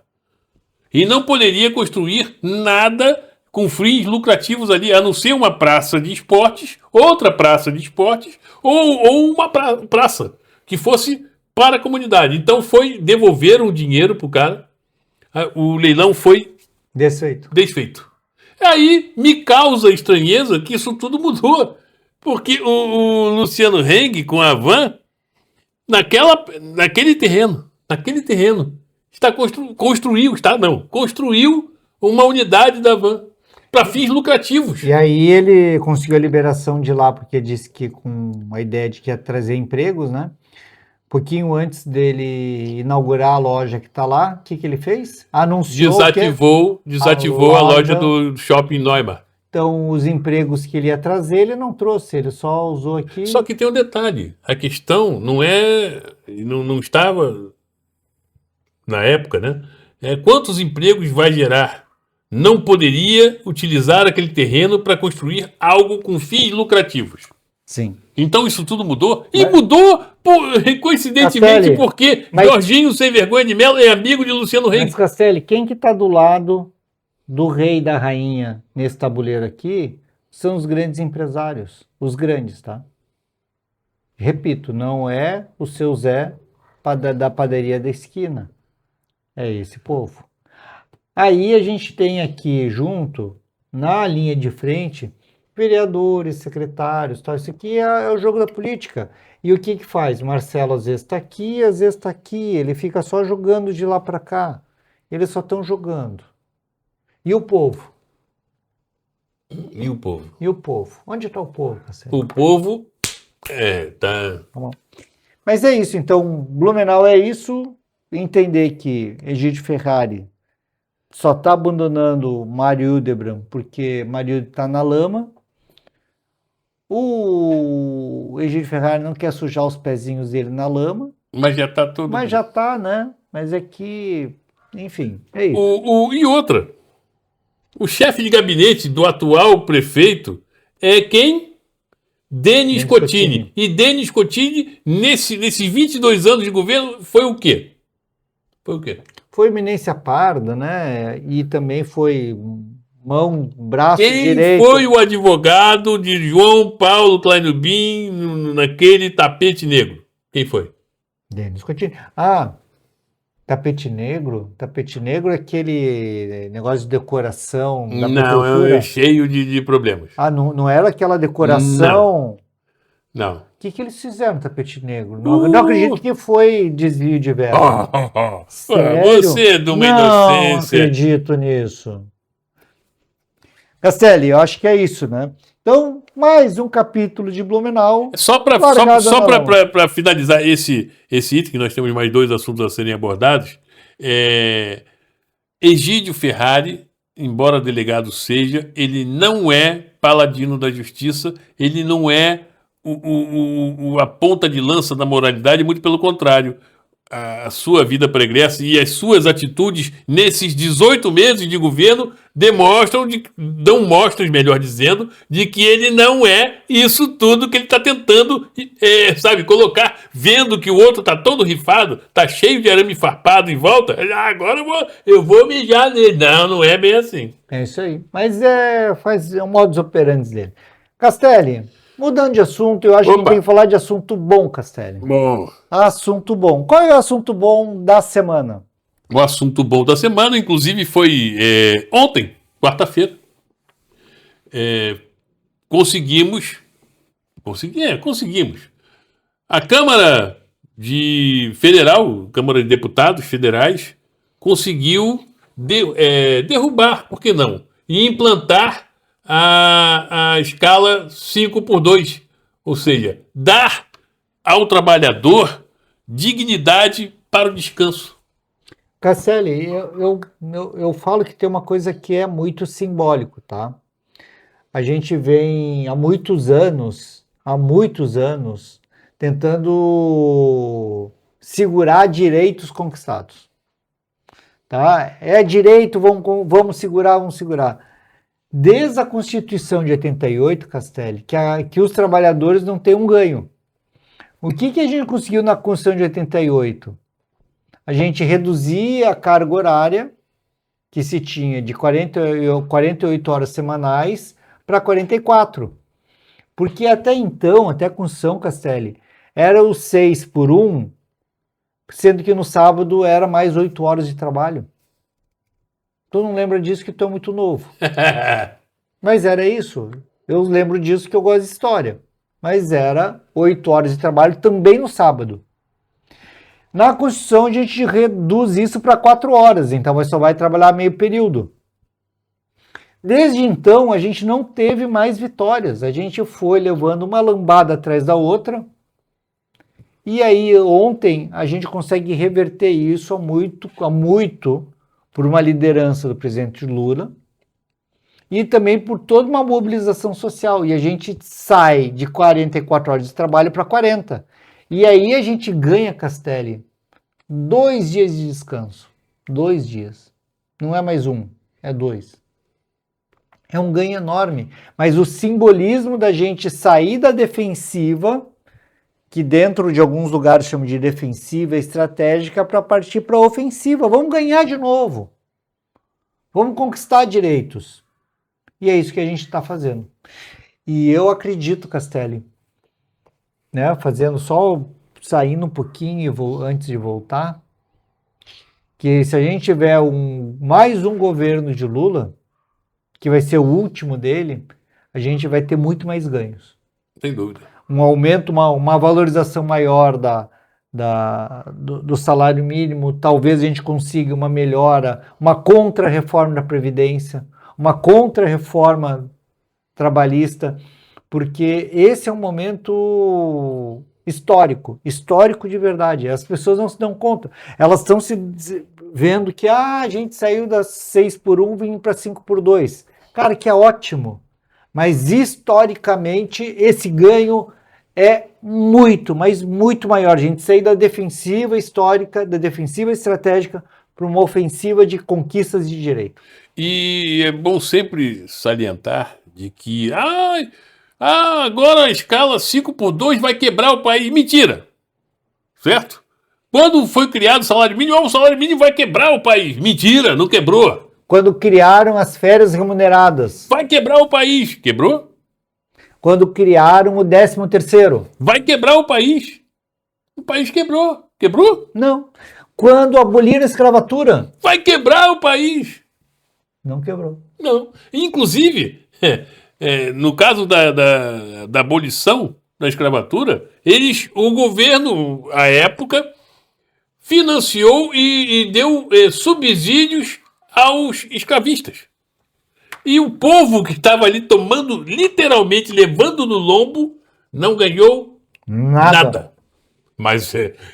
Speaker 1: E não poderia construir nada com fins lucrativos ali, a não ser uma praça de esportes, outra praça de esportes, ou uma praça que fosse para a comunidade. Então devolveram o dinheiro para o cara. O leilão foi desfeito. Aí me causa estranheza que isso tudo mudou. Porque o Luciano Hang, com a Van, naquele terreno, construiu uma unidade da Van para fins lucrativos.
Speaker 2: E aí ele conseguiu a liberação de lá, porque disse que com a ideia de que ia trazer empregos, né? Pouquinho antes dele inaugurar a loja que está lá, o que ele fez? Anunciou
Speaker 1: desativou a loja do Shopping Neumann.
Speaker 2: Então, os empregos que ele ia trazer, ele não trouxe, ele só usou aqui.
Speaker 1: Só que tem um detalhe, a questão não estava na época, né? Quantos empregos vai gerar não poderia utilizar aquele terreno para construir algo com fins lucrativos.
Speaker 2: Sim.
Speaker 1: Então isso tudo mudou? E mudou, coincidentemente,
Speaker 2: Castelli,
Speaker 1: porque
Speaker 2: mas-
Speaker 1: Jorginho Sem Vergonha de Mello é amigo de Luciano
Speaker 2: Mas,
Speaker 1: Heng.
Speaker 2: Castelli, quem que tá do lado do rei e da rainha nesse tabuleiro aqui são os grandes empresários. Os grandes, tá? Repito, não é o seu Zé da padaria da esquina. É esse povo. Aí a gente tem aqui junto, na linha de frente, vereadores, secretários, tal. Isso aqui é o jogo da política. E o que que faz? Marcelo às vezes está aqui, às vezes está aqui. Ele fica só jogando de lá para cá. Eles só estão jogando. E o povo?
Speaker 1: E o povo?
Speaker 2: E o povo? Onde está o povo, Marcelo?
Speaker 1: O povo tá.
Speaker 2: Mas é isso, então, Blumenau é isso. Entender que Egídio Ferrari só está abandonando Mário Hildebrand porque Mário está na lama. O Egídio Ferrari não quer sujar os pezinhos dele na lama,
Speaker 1: Mas já tá tudo.
Speaker 2: mas já tá, né? Mas é que, enfim, é isso.
Speaker 1: E outra. O chefe de gabinete do atual prefeito é quem? Denis Cotini. E Denis Cotini, nesses 22 anos de governo, foi o quê?
Speaker 2: Foi eminência parda, né? E também foi braço
Speaker 1: Quem
Speaker 2: direito.
Speaker 1: foi o advogado de João Paulo Kleinubin naquele tapete negro? Quem foi?
Speaker 2: Denis Cotini. Ah, tapete negro? Tapete negro é aquele negócio de decoração da
Speaker 1: Não,
Speaker 2: prefeitura?
Speaker 1: é cheio de problemas.
Speaker 2: Ah, não era aquela decoração?
Speaker 1: Não.
Speaker 2: O que eles fizeram no tapete negro? Não acredito que foi desvio de verba. Sério?
Speaker 1: Você é de uma
Speaker 2: Não
Speaker 1: inocência.
Speaker 2: acredito nisso. Castelli, eu acho que é isso, né? Então, mais um capítulo de Blumenau.
Speaker 1: Só
Speaker 2: Largada na mão.
Speaker 1: para finalizar esse item, que nós temos mais 2 assuntos a serem abordados, Egídio Ferrari, embora delegado seja, ele não é paladino da justiça, ele não é a ponta de lança da moralidade, muito pelo contrário. A sua vida pregressa e as suas atitudes nesses 18 meses de governo dão mostras, melhor dizendo, de que ele não é isso tudo que ele está tentando, colocar, vendo que o outro está todo rifado, está cheio de arame farpado em volta, agora eu vou mijar nele. Não é bem assim.
Speaker 2: É isso aí. Mas é o modus operandi dele. Castelli, mudando de assunto, eu acho que a gente tem que falar de assunto bom, Castelli.
Speaker 1: Bom.
Speaker 2: Assunto bom. Qual é o assunto bom da semana?
Speaker 1: O assunto bom da semana, inclusive, foi ontem, quarta-feira. Conseguimos. A Câmara Federal, Câmara de Deputados Federais, conseguiu derrubar, por que não? E implantar a escala 5x2. Ou seja, dar ao trabalhador dignidade para o descanso.
Speaker 2: Castelli, eu falo que tem uma coisa que é muito simbólico, tá? A gente vem há muitos anos, tentando segurar direitos conquistados. Tá? É direito, vamos segurar. Desde a Constituição de 88, Castelli, que os trabalhadores não têm um ganho. O que a gente conseguiu na Constituição de 88? A gente reduzia a carga horária que se tinha de 48 horas semanais para 44. Porque até então, até a Constituição, Castelli, era o 6x1, sendo que no sábado era mais 8 horas de trabalho. Tu não lembra disso que tu é muito novo. Mas era isso. Eu lembro disso que eu gosto de história. Mas era 8 horas de trabalho também no sábado. Na Constituição a gente reduz isso para 4 horas, então você só vai trabalhar meio período. Desde então a gente não teve mais vitórias, a gente foi levando uma lambada atrás da outra. E aí ontem a gente consegue reverter isso há muito por uma liderança do presidente Lula e também por toda uma mobilização social. E a gente sai de 44 horas de trabalho para 40. E aí a gente ganha, Castelli, 2 dias de descanso. 2 dias. Não é mais 1, é 2. É um ganho enorme. Mas o simbolismo da gente sair da defensiva, que dentro de alguns lugares chamam de defensiva estratégica, para partir para a ofensiva. Vamos ganhar de novo. Vamos conquistar direitos. E é isso que a gente está fazendo. E eu acredito, Castelli, né, fazendo só, saindo um pouquinho antes de voltar, que se a gente tiver mais um governo de Lula, que vai ser o último dele, a gente vai ter muito mais ganhos.
Speaker 1: Sem dúvida.
Speaker 2: Um aumento, uma valorização maior do salário mínimo, talvez a gente consiga uma melhora, uma contra-reforma da Previdência, uma contra-reforma trabalhista, porque esse é um momento histórico de verdade. As pessoas não se dão conta. Elas estão se vendo que a gente saiu das 6x1 vindo para 5x2. Cara, que é ótimo. Mas historicamente esse ganho é muito, mas muito maior. A gente sair da defensiva histórica, da defensiva estratégica para uma ofensiva de conquistas de direito.
Speaker 1: E é bom sempre salientar de que agora a escala 5x2 vai quebrar o país. Mentira! Certo? Quando foi criado o salário mínimo vai quebrar o país. Mentira, não quebrou.
Speaker 2: Quando criaram as férias remuneradas.
Speaker 1: Vai quebrar o país. Quebrou?
Speaker 2: Quando criaram o 13º.
Speaker 1: Vai quebrar o país. O país quebrou. Quebrou?
Speaker 2: Não. Quando aboliram a escravatura.
Speaker 1: Vai quebrar o país.
Speaker 2: Não quebrou.
Speaker 1: Não. Inclusive, no caso da abolição da escravatura, o governo, à época, financiou e deu subsídios aos escravistas. E o povo que estava ali tomando, literalmente levando no lombo, não ganhou nada. Mas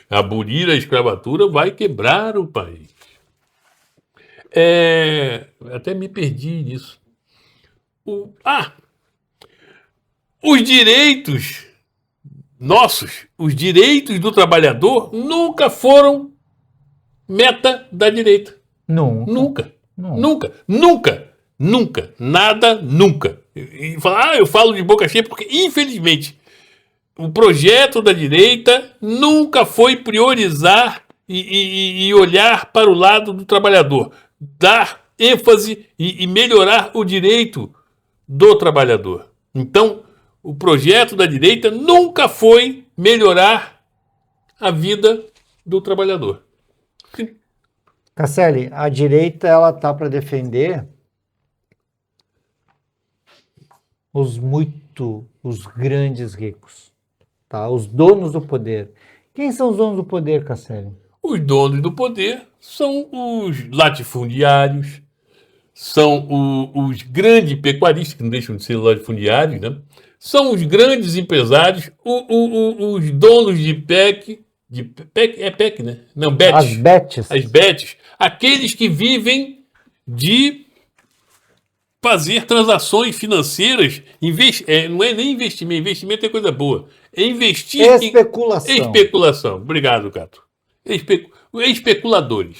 Speaker 1: abolir a escravatura vai quebrar o país. Até me perdi nisso. Os direitos nossos, os direitos do trabalhador, nunca foram meta da direita. Nunca. Nada, nunca. Eu falo de boca cheia porque, infelizmente, o projeto da direita nunca foi priorizar e olhar para o lado do trabalhador, dar ênfase e melhorar o direito do trabalhador. Então, o projeto da direita nunca foi melhorar a vida do trabalhador.
Speaker 2: Castelli, a direita ela tá para defender os grandes ricos, tá? Os donos do poder. Quem são os donos do poder, Castelli?
Speaker 1: Os donos do poder são os latifundiários, são os grandes pecuaristas, que não deixam de ser latifundiários, né? São os grandes empresários, os donos de PEC, é PEC, né? Não, BETs. As BETs. Aqueles que vivem de fazer transações financeiras, não é nem investimento é coisa boa. É investir especulação. Obrigado, Cato. Especuladores.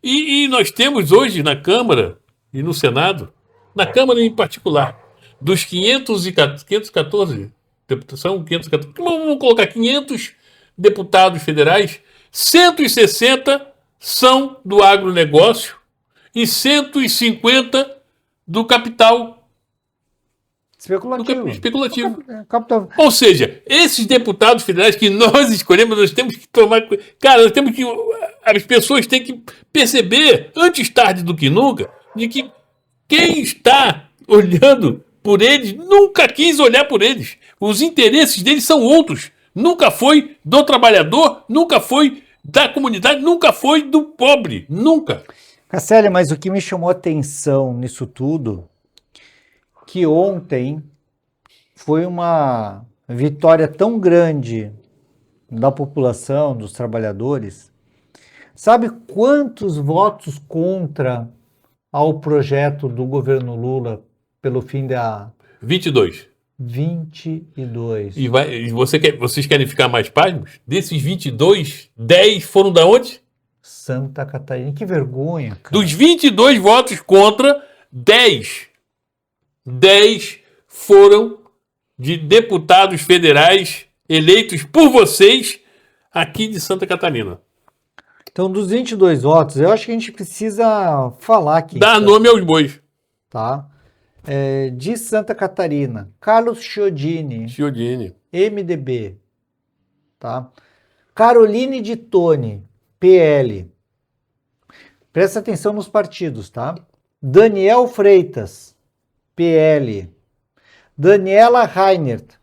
Speaker 1: E nós temos hoje na Câmara e no Senado, na Câmara em particular, dos 514 deputação, 514, vamos colocar 500 deputados federais, 160 são do agronegócio e 150 do capital especulativo. Ou seja, esses deputados federais que nós escolhemos, nós temos que tomar... Cara, as pessoas têm que perceber, antes tarde do que nunca, de que quem está olhando por eles nunca quis olhar por eles. Os interesses deles são outros. Nunca foi do trabalhador, nunca foi da comunidade, nunca foi do pobre. Nunca.
Speaker 2: Castelli, mas o que me chamou a atenção nisso tudo, que ontem foi uma vitória tão grande da população, dos trabalhadores. Sabe quantos votos contra ao projeto do governo Lula pelo fim da...
Speaker 1: 22.
Speaker 2: 22.
Speaker 1: E vocês querem ficar mais pasmos? Desses 22, 10 foram da onde?
Speaker 2: Santa Catarina. Que vergonha, cara.
Speaker 1: Dos 22 votos contra, 10 10 foram de deputados federais eleitos por vocês aqui de Santa Catarina.
Speaker 2: Então, dos 22 votos, eu acho que a gente precisa falar aqui.
Speaker 1: Dá nome aos bois.
Speaker 2: Tá? De Santa Catarina, Carlos Chiodini, MDB. Tá? Caroline de Tone, PL. Presta atenção nos partidos, tá? Daniel Freitas, PL. Daniela Reinert,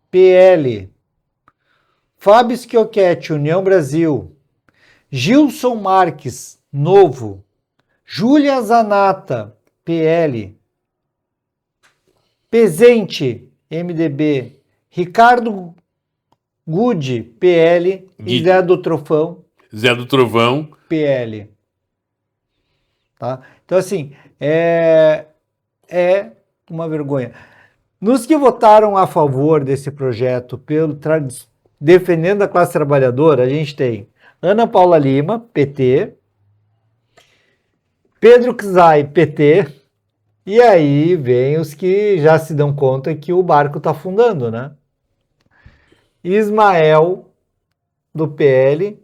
Speaker 2: PL. Fábio Schiochetti, União Brasil. Gilson Marques, Novo. Júlia Zanata, PL. Pezente, MDB. Ricardo Gude, PL. E Zé do Trovão, PL. Tá? Então, assim, é uma vergonha. Nos que votaram a favor desse projeto, defendendo a classe trabalhadora, a gente tem Ana Paula Lima, PT, Pedro Czai, PT, e aí vem os que já se dão conta que o barco está afundando, né? Ismael, do PL,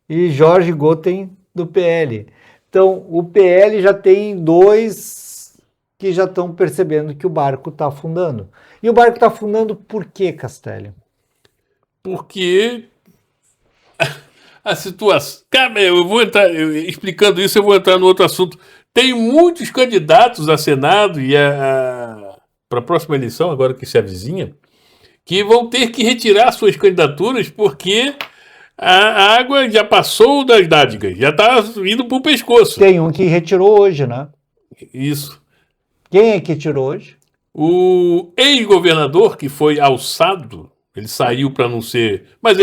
Speaker 2: e Jorge Goten, do PL. Então, o PL já tem 2 que já estão percebendo que o barco está afundando. E o barco está afundando por quê, Castelli?
Speaker 1: Porque a situação... Cara, explicando isso, eu vou entrar no outro assunto. Tem muitos candidatos a Senado e para a próxima eleição, agora que se avizinha, que vão ter que retirar suas candidaturas porque a água já passou das nádegas, já está indo para o pescoço.
Speaker 2: Tem um que retirou hoje, né?
Speaker 1: Isso.
Speaker 2: Quem é que tirou hoje?
Speaker 1: O ex-governador que foi alçado, ele saiu para não ser... Mas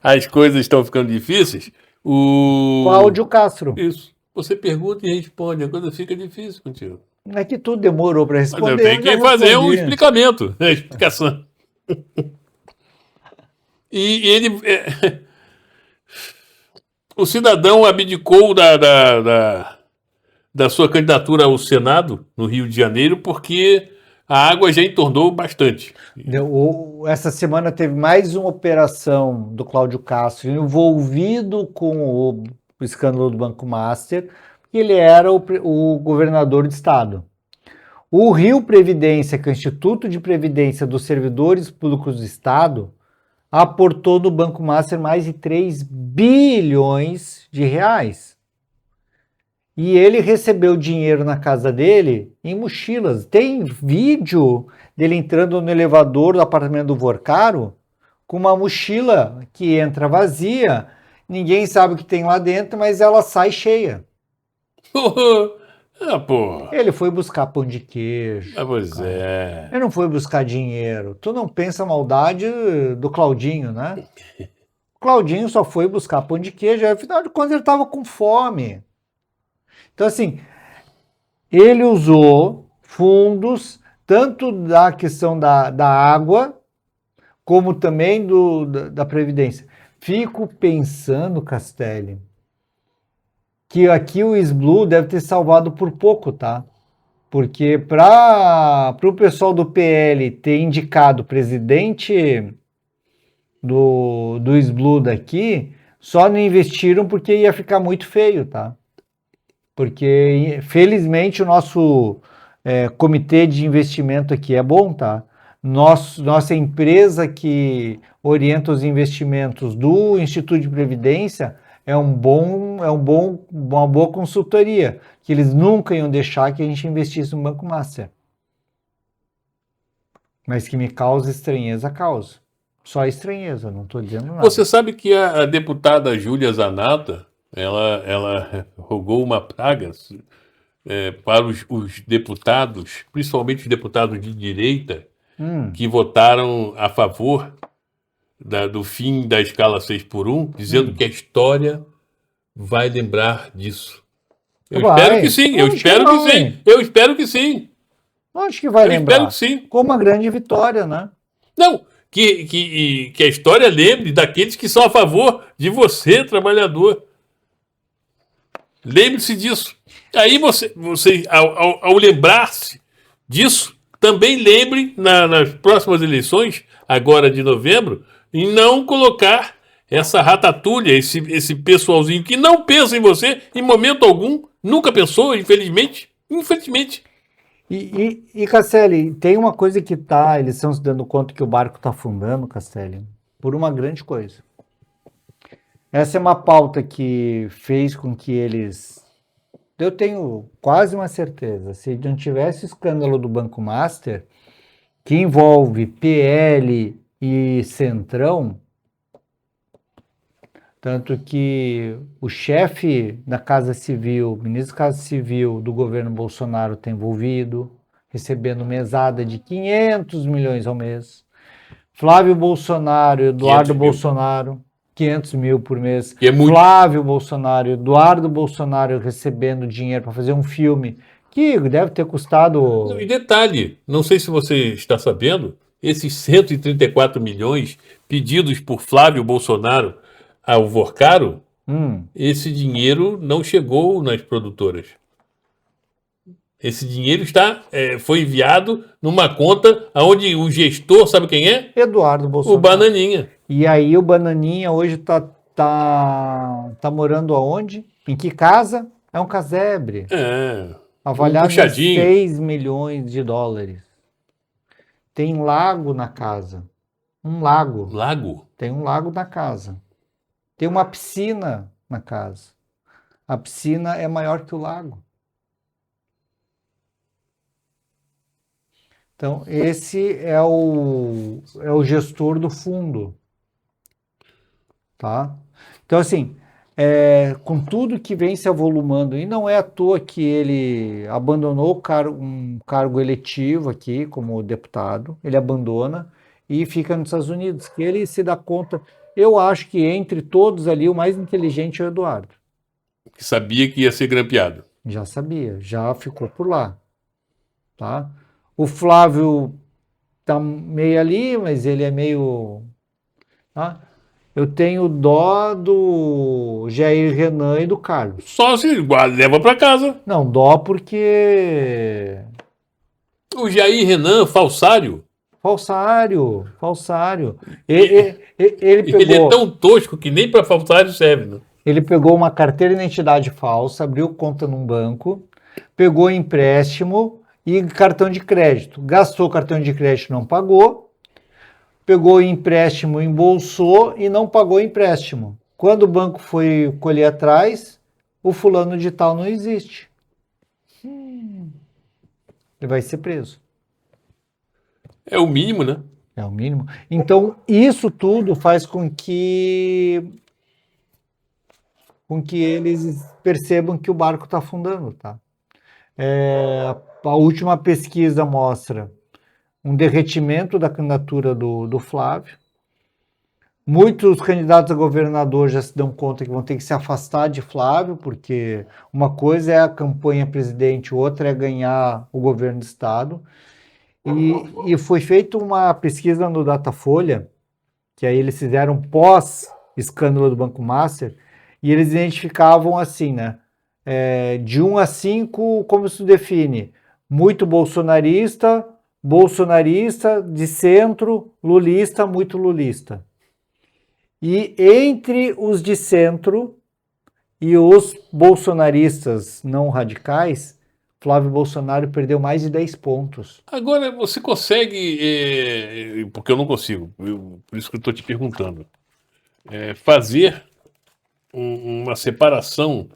Speaker 1: as coisas estão ficando difíceis.
Speaker 2: Cláudio Castro.
Speaker 1: Isso. Você pergunta e responde, a coisa fica difícil contigo.
Speaker 2: É que tudo demorou para responder.
Speaker 1: Mas eu tenho que fazer um explicamento, né? Explicação. E ele... o cidadão abdicou da sua candidatura ao Senado, no Rio de Janeiro, porque a água já entornou bastante.
Speaker 2: Essa semana teve mais uma operação do Cláudio Castro envolvido com o escândalo do Banco Master, que ele era o governador de estado. O Rio Previdência, que é o Instituto de Previdência dos Servidores Públicos do Estado, aportou no Banco Master mais de 3 bilhões de reais. E ele recebeu dinheiro na casa dele em mochilas. Tem vídeo dele entrando no elevador do apartamento do Vorcaro com uma mochila que entra vazia, ninguém sabe o que tem lá dentro, mas ela sai cheia.
Speaker 1: Porra.
Speaker 2: Ele foi buscar pão de queijo.
Speaker 1: Pois é.
Speaker 2: Ele não foi buscar dinheiro. Tu não pensa a maldade do Claudinho, né? O Claudinho só foi buscar pão de queijo, afinal de contas ele estava com fome. Então, assim, ele usou fundos tanto da questão da água, como também da Previdência. Fico pensando, Castelli, que aqui o SBLU deve ter salvado por pouco, tá? Porque para o pessoal do PL ter indicado presidente do SBLU daqui, só não investiram porque ia ficar muito feio, tá? Porque, felizmente, o nosso comitê de investimento aqui é bom, tá? Nossa empresa que orienta os investimentos do Instituto de Previdência uma boa consultoria, que eles nunca iam deixar que a gente investisse no Banco Master. Mas que me causa estranheza, causa. Só estranheza, não estou dizendo nada.
Speaker 1: Você sabe que a deputada Júlia Zanata, ela rogou uma praga para os deputados, principalmente os deputados de direita, que votaram a favor do fim da escala 6x1, dizendo que a história vai lembrar disso. Espero que sim, eu espero que sim.
Speaker 2: Acho que vai lembrar.
Speaker 1: Espero que sim.
Speaker 2: Como uma grande vitória, né?
Speaker 1: Não, que a história lembre daqueles que são a favor de você, trabalhador. Lembre-se disso. Aí você ao lembrar-se disso, também lembre nas próximas eleições, agora de novembro, em não colocar essa ratatulha, esse pessoalzinho que não pensa em você em momento algum, nunca pensou, infelizmente. Infelizmente.
Speaker 2: E Castelli, tem uma coisa que eles estão se dando conta que o barco está afundando, Castelli, por uma grande coisa. Essa é uma pauta que fez com que eles... Eu tenho quase uma certeza, se não tivesse o escândalo do Banco Master, que envolve PL e Centrão, tanto que o chefe da Casa Civil, o ministro da Casa Civil do governo Bolsonaro está envolvido, recebendo mesada de 500 milhões ao mês. Flávio Bolsonaro, Eduardo Bolsonaro, 500 mil por mês.
Speaker 1: É muito.
Speaker 2: Flávio Bolsonaro, Eduardo Bolsonaro recebendo dinheiro para fazer um filme que deve ter custado...
Speaker 1: E detalhe, não sei se você está sabendo, esses 134 milhões pedidos por Flávio Bolsonaro ao Vorcaro, esse dinheiro não chegou nas produtoras. Esse dinheiro foi enviado numa conta onde o gestor, sabe quem é?
Speaker 2: Eduardo Bolsonaro.
Speaker 1: O Bananinha.
Speaker 2: E aí o Bananinha hoje tá morando aonde? Em que casa? É um casebre. Avaliado em 6 milhões de dólares. Tem lago na casa. Um lago.
Speaker 1: Lago?
Speaker 2: Tem um lago na casa. Tem uma piscina na casa. A piscina é maior que o lago. Então, esse é o gestor do fundo. Tá? Então, assim, com tudo que vem se avolumando, e não é à toa que ele abandonou um cargo eletivo aqui como deputado, ele abandona e fica nos Estados Unidos, que ele se dá conta. Eu acho que entre todos ali, o mais inteligente é o Eduardo.
Speaker 1: Que sabia que ia ser grampeado.
Speaker 2: Já sabia, já ficou por lá. Tá? O Flávio tá meio ali, mas ele é meio... Tá? Eu tenho dó do Jair Renan e do Carlos.
Speaker 1: Só se leva para casa.
Speaker 2: Não, dó porque...
Speaker 1: O Jair Renan, falsário.
Speaker 2: Falsário. Ele pegou...
Speaker 1: Ele é tão tosco que nem para falsário serve, né?
Speaker 2: Ele pegou uma carteira de identidade falsa, abriu conta num banco, pegou empréstimo e cartão de crédito. Gastou o cartão de crédito, não pagou. Pegou o empréstimo, embolsou e não pagou o empréstimo. Quando o banco foi colher atrás, o fulano de tal não existe. Ele vai ser preso.
Speaker 1: É o mínimo, né?
Speaker 2: É o mínimo. Então, isso tudo faz com que eles percebam que o barco está afundando, tá? A última pesquisa mostra um derretimento da candidatura do Flávio. Muitos candidatos a governador já se dão conta que vão ter que se afastar de Flávio, porque uma coisa é a campanha presidente, outra é ganhar o governo do estado. E foi feita uma pesquisa no Datafolha, que aí eles fizeram pós-escândalo do Banco Master, e eles identificavam assim, né? De 1 a 5, como se define? Muito bolsonarista, de centro, lulista, muito lulista. E entre os de centro e os bolsonaristas não radicais, Flávio Bolsonaro perdeu mais de 10 pontos.
Speaker 1: Agora, você consegue, porque eu não consigo, por isso que eu estou te perguntando, fazer uma separação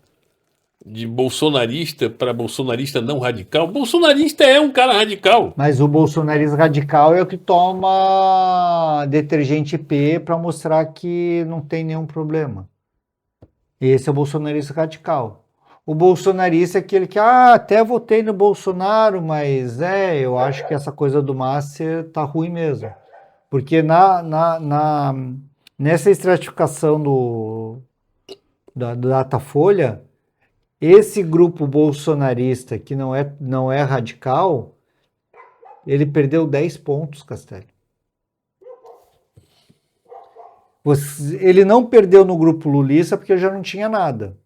Speaker 1: de bolsonarista para bolsonarista não radical? Bolsonarista é um cara radical.
Speaker 2: Mas o bolsonarista radical é o que toma detergente P para mostrar que não tem nenhum problema. Esse é o bolsonarista radical. O bolsonarista é aquele que, até votei no Bolsonaro, mas eu acho que essa coisa do Master tá ruim mesmo. Porque nessa estratificação da Datafolha, esse grupo bolsonarista que não é radical, ele perdeu 10 pontos, Castelli. Ele não perdeu no grupo lulista porque já não tinha nada.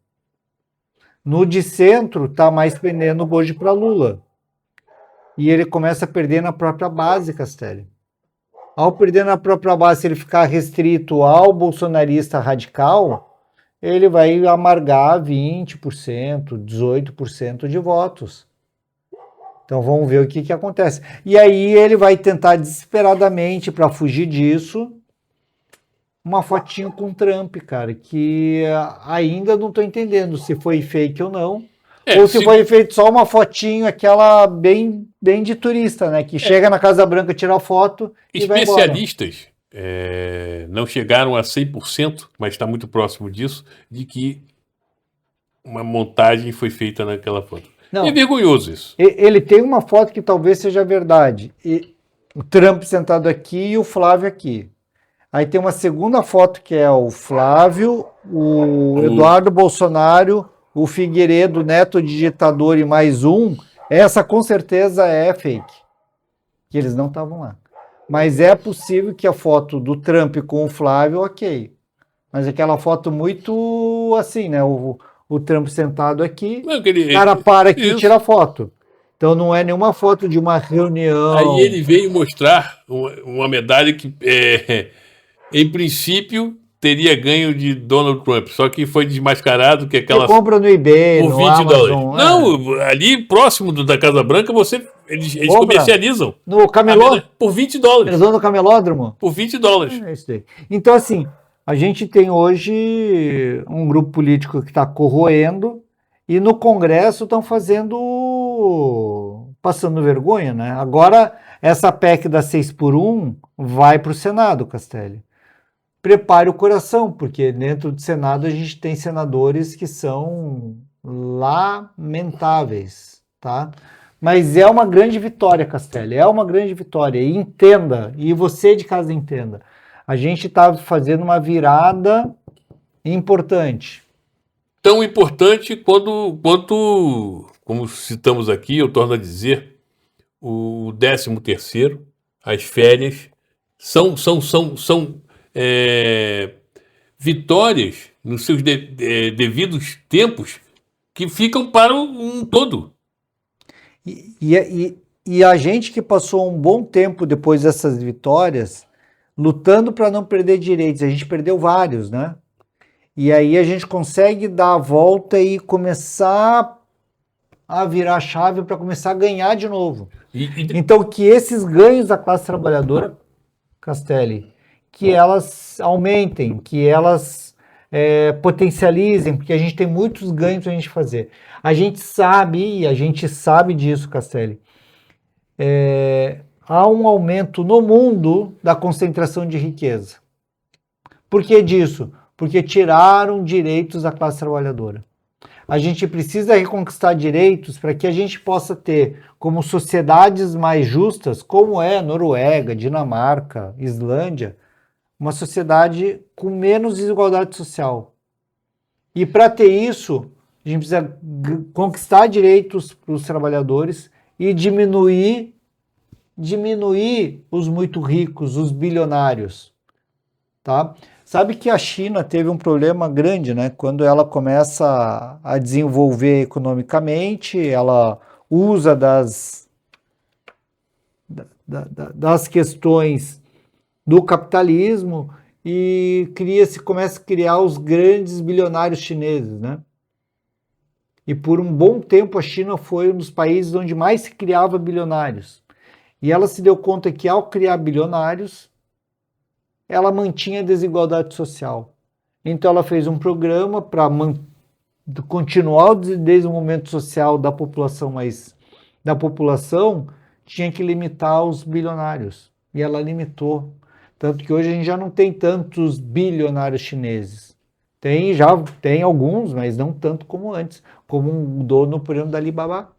Speaker 2: No de centro, está mais pendendo hoje para Lula. e ele começa a perder na própria base, Castelli. Ao perder na própria base, se ele ficar restrito ao bolsonarista radical, ele vai amargar 20%, 18% de votos. Então vamos ver o que acontece. E aí ele vai tentar desesperadamente, para fugir disso, uma fotinho com Trump, cara, que ainda não estou entendendo se foi fake ou não. Ou se foi feito só uma fotinho, aquela bem de turista, né? Que chega na Casa Branca, tira foto e vai embora.
Speaker 1: Especialistas não chegaram a 100%, mas está muito próximo disso, de que uma montagem foi feita naquela foto.
Speaker 2: Não,
Speaker 1: é vergonhoso isso.
Speaker 2: Ele tem uma foto que talvez seja verdade. E o Trump sentado aqui e o Flávio aqui. Aí tem uma segunda foto que é o Flávio, o Eduardo Bolsonaro, o Figueiredo, neto de ditador e mais um. Essa com certeza é fake. Que eles não estavam lá. Mas é possível que a foto do Trump com o Flávio, ok. Mas aquela foto muito assim, né? O Trump sentado aqui, o cara para aqui e tira foto. Então não é nenhuma foto de uma reunião.
Speaker 1: Aí ele veio mostrar uma medalha que, em princípio, teria ganho de Donald Trump, só que foi desmascarado, que aquela...
Speaker 2: Você compra no eBay,
Speaker 1: por
Speaker 2: no
Speaker 1: 20
Speaker 2: Amazon,
Speaker 1: dólares. Não, ali próximo da Casa Branca, eles comercializam.
Speaker 2: No camelô?
Speaker 1: Por 20 dólares.
Speaker 2: Eles vão no camelódromo?
Speaker 1: Por 20 dólares.
Speaker 2: É isso daí. Então, assim, a gente tem hoje um grupo político que está corroendo e no Congresso estão passando vergonha, né? Agora, essa PEC da 6x1 vai para o Senado, Castelli. Prepare o coração, porque dentro do Senado a gente tem senadores que são lamentáveis, tá? Mas é uma grande vitória, Castelli, é uma grande vitória. E entenda, e você de casa entenda, a gente está fazendo uma virada importante.
Speaker 1: Tão importante quanto, como citamos aqui, eu torno a dizer, o 13º, as férias, são vitórias nos seus devidos tempos que ficam para um todo.
Speaker 2: E a gente que passou um bom tempo depois dessas vitórias, lutando para não perder direitos, a gente perdeu vários, né? E aí a gente consegue dar a volta e começar a virar a chave para começar a ganhar de novo. Então que esses ganhos da classe trabalhadora, Castelli, que elas aumentem, que elas potencializem, porque a gente tem muitos ganhos para a gente fazer. A gente sabe disso, Castelli. Há um aumento no mundo da concentração de riqueza. Por que disso? Porque tiraram direitos da classe trabalhadora. A gente precisa reconquistar direitos para que a gente possa ter, como sociedades mais justas, como é Noruega, Dinamarca, Islândia, uma sociedade com menos desigualdade social. E para ter isso, a gente precisa conquistar direitos para os trabalhadores e diminuir os muito ricos, os bilionários. Tá? Sabe que a China teve um problema grande, né? Quando ela começa a desenvolver economicamente, ela usa das questões do capitalismo e começa a criar os grandes bilionários chineses, né? E por um bom tempo a China foi um dos países onde mais se criava bilionários. E ela se deu conta que ao criar bilionários, ela mantinha a desigualdade social. Então ela fez um programa para continuar o desenvolvimento social da população, mas da população tinha que limitar os bilionários. E ela limitou. Tanto que hoje a gente já não tem tantos bilionários chineses. Tem alguns, mas não tanto como antes, como um dono, por exemplo, da Alibaba.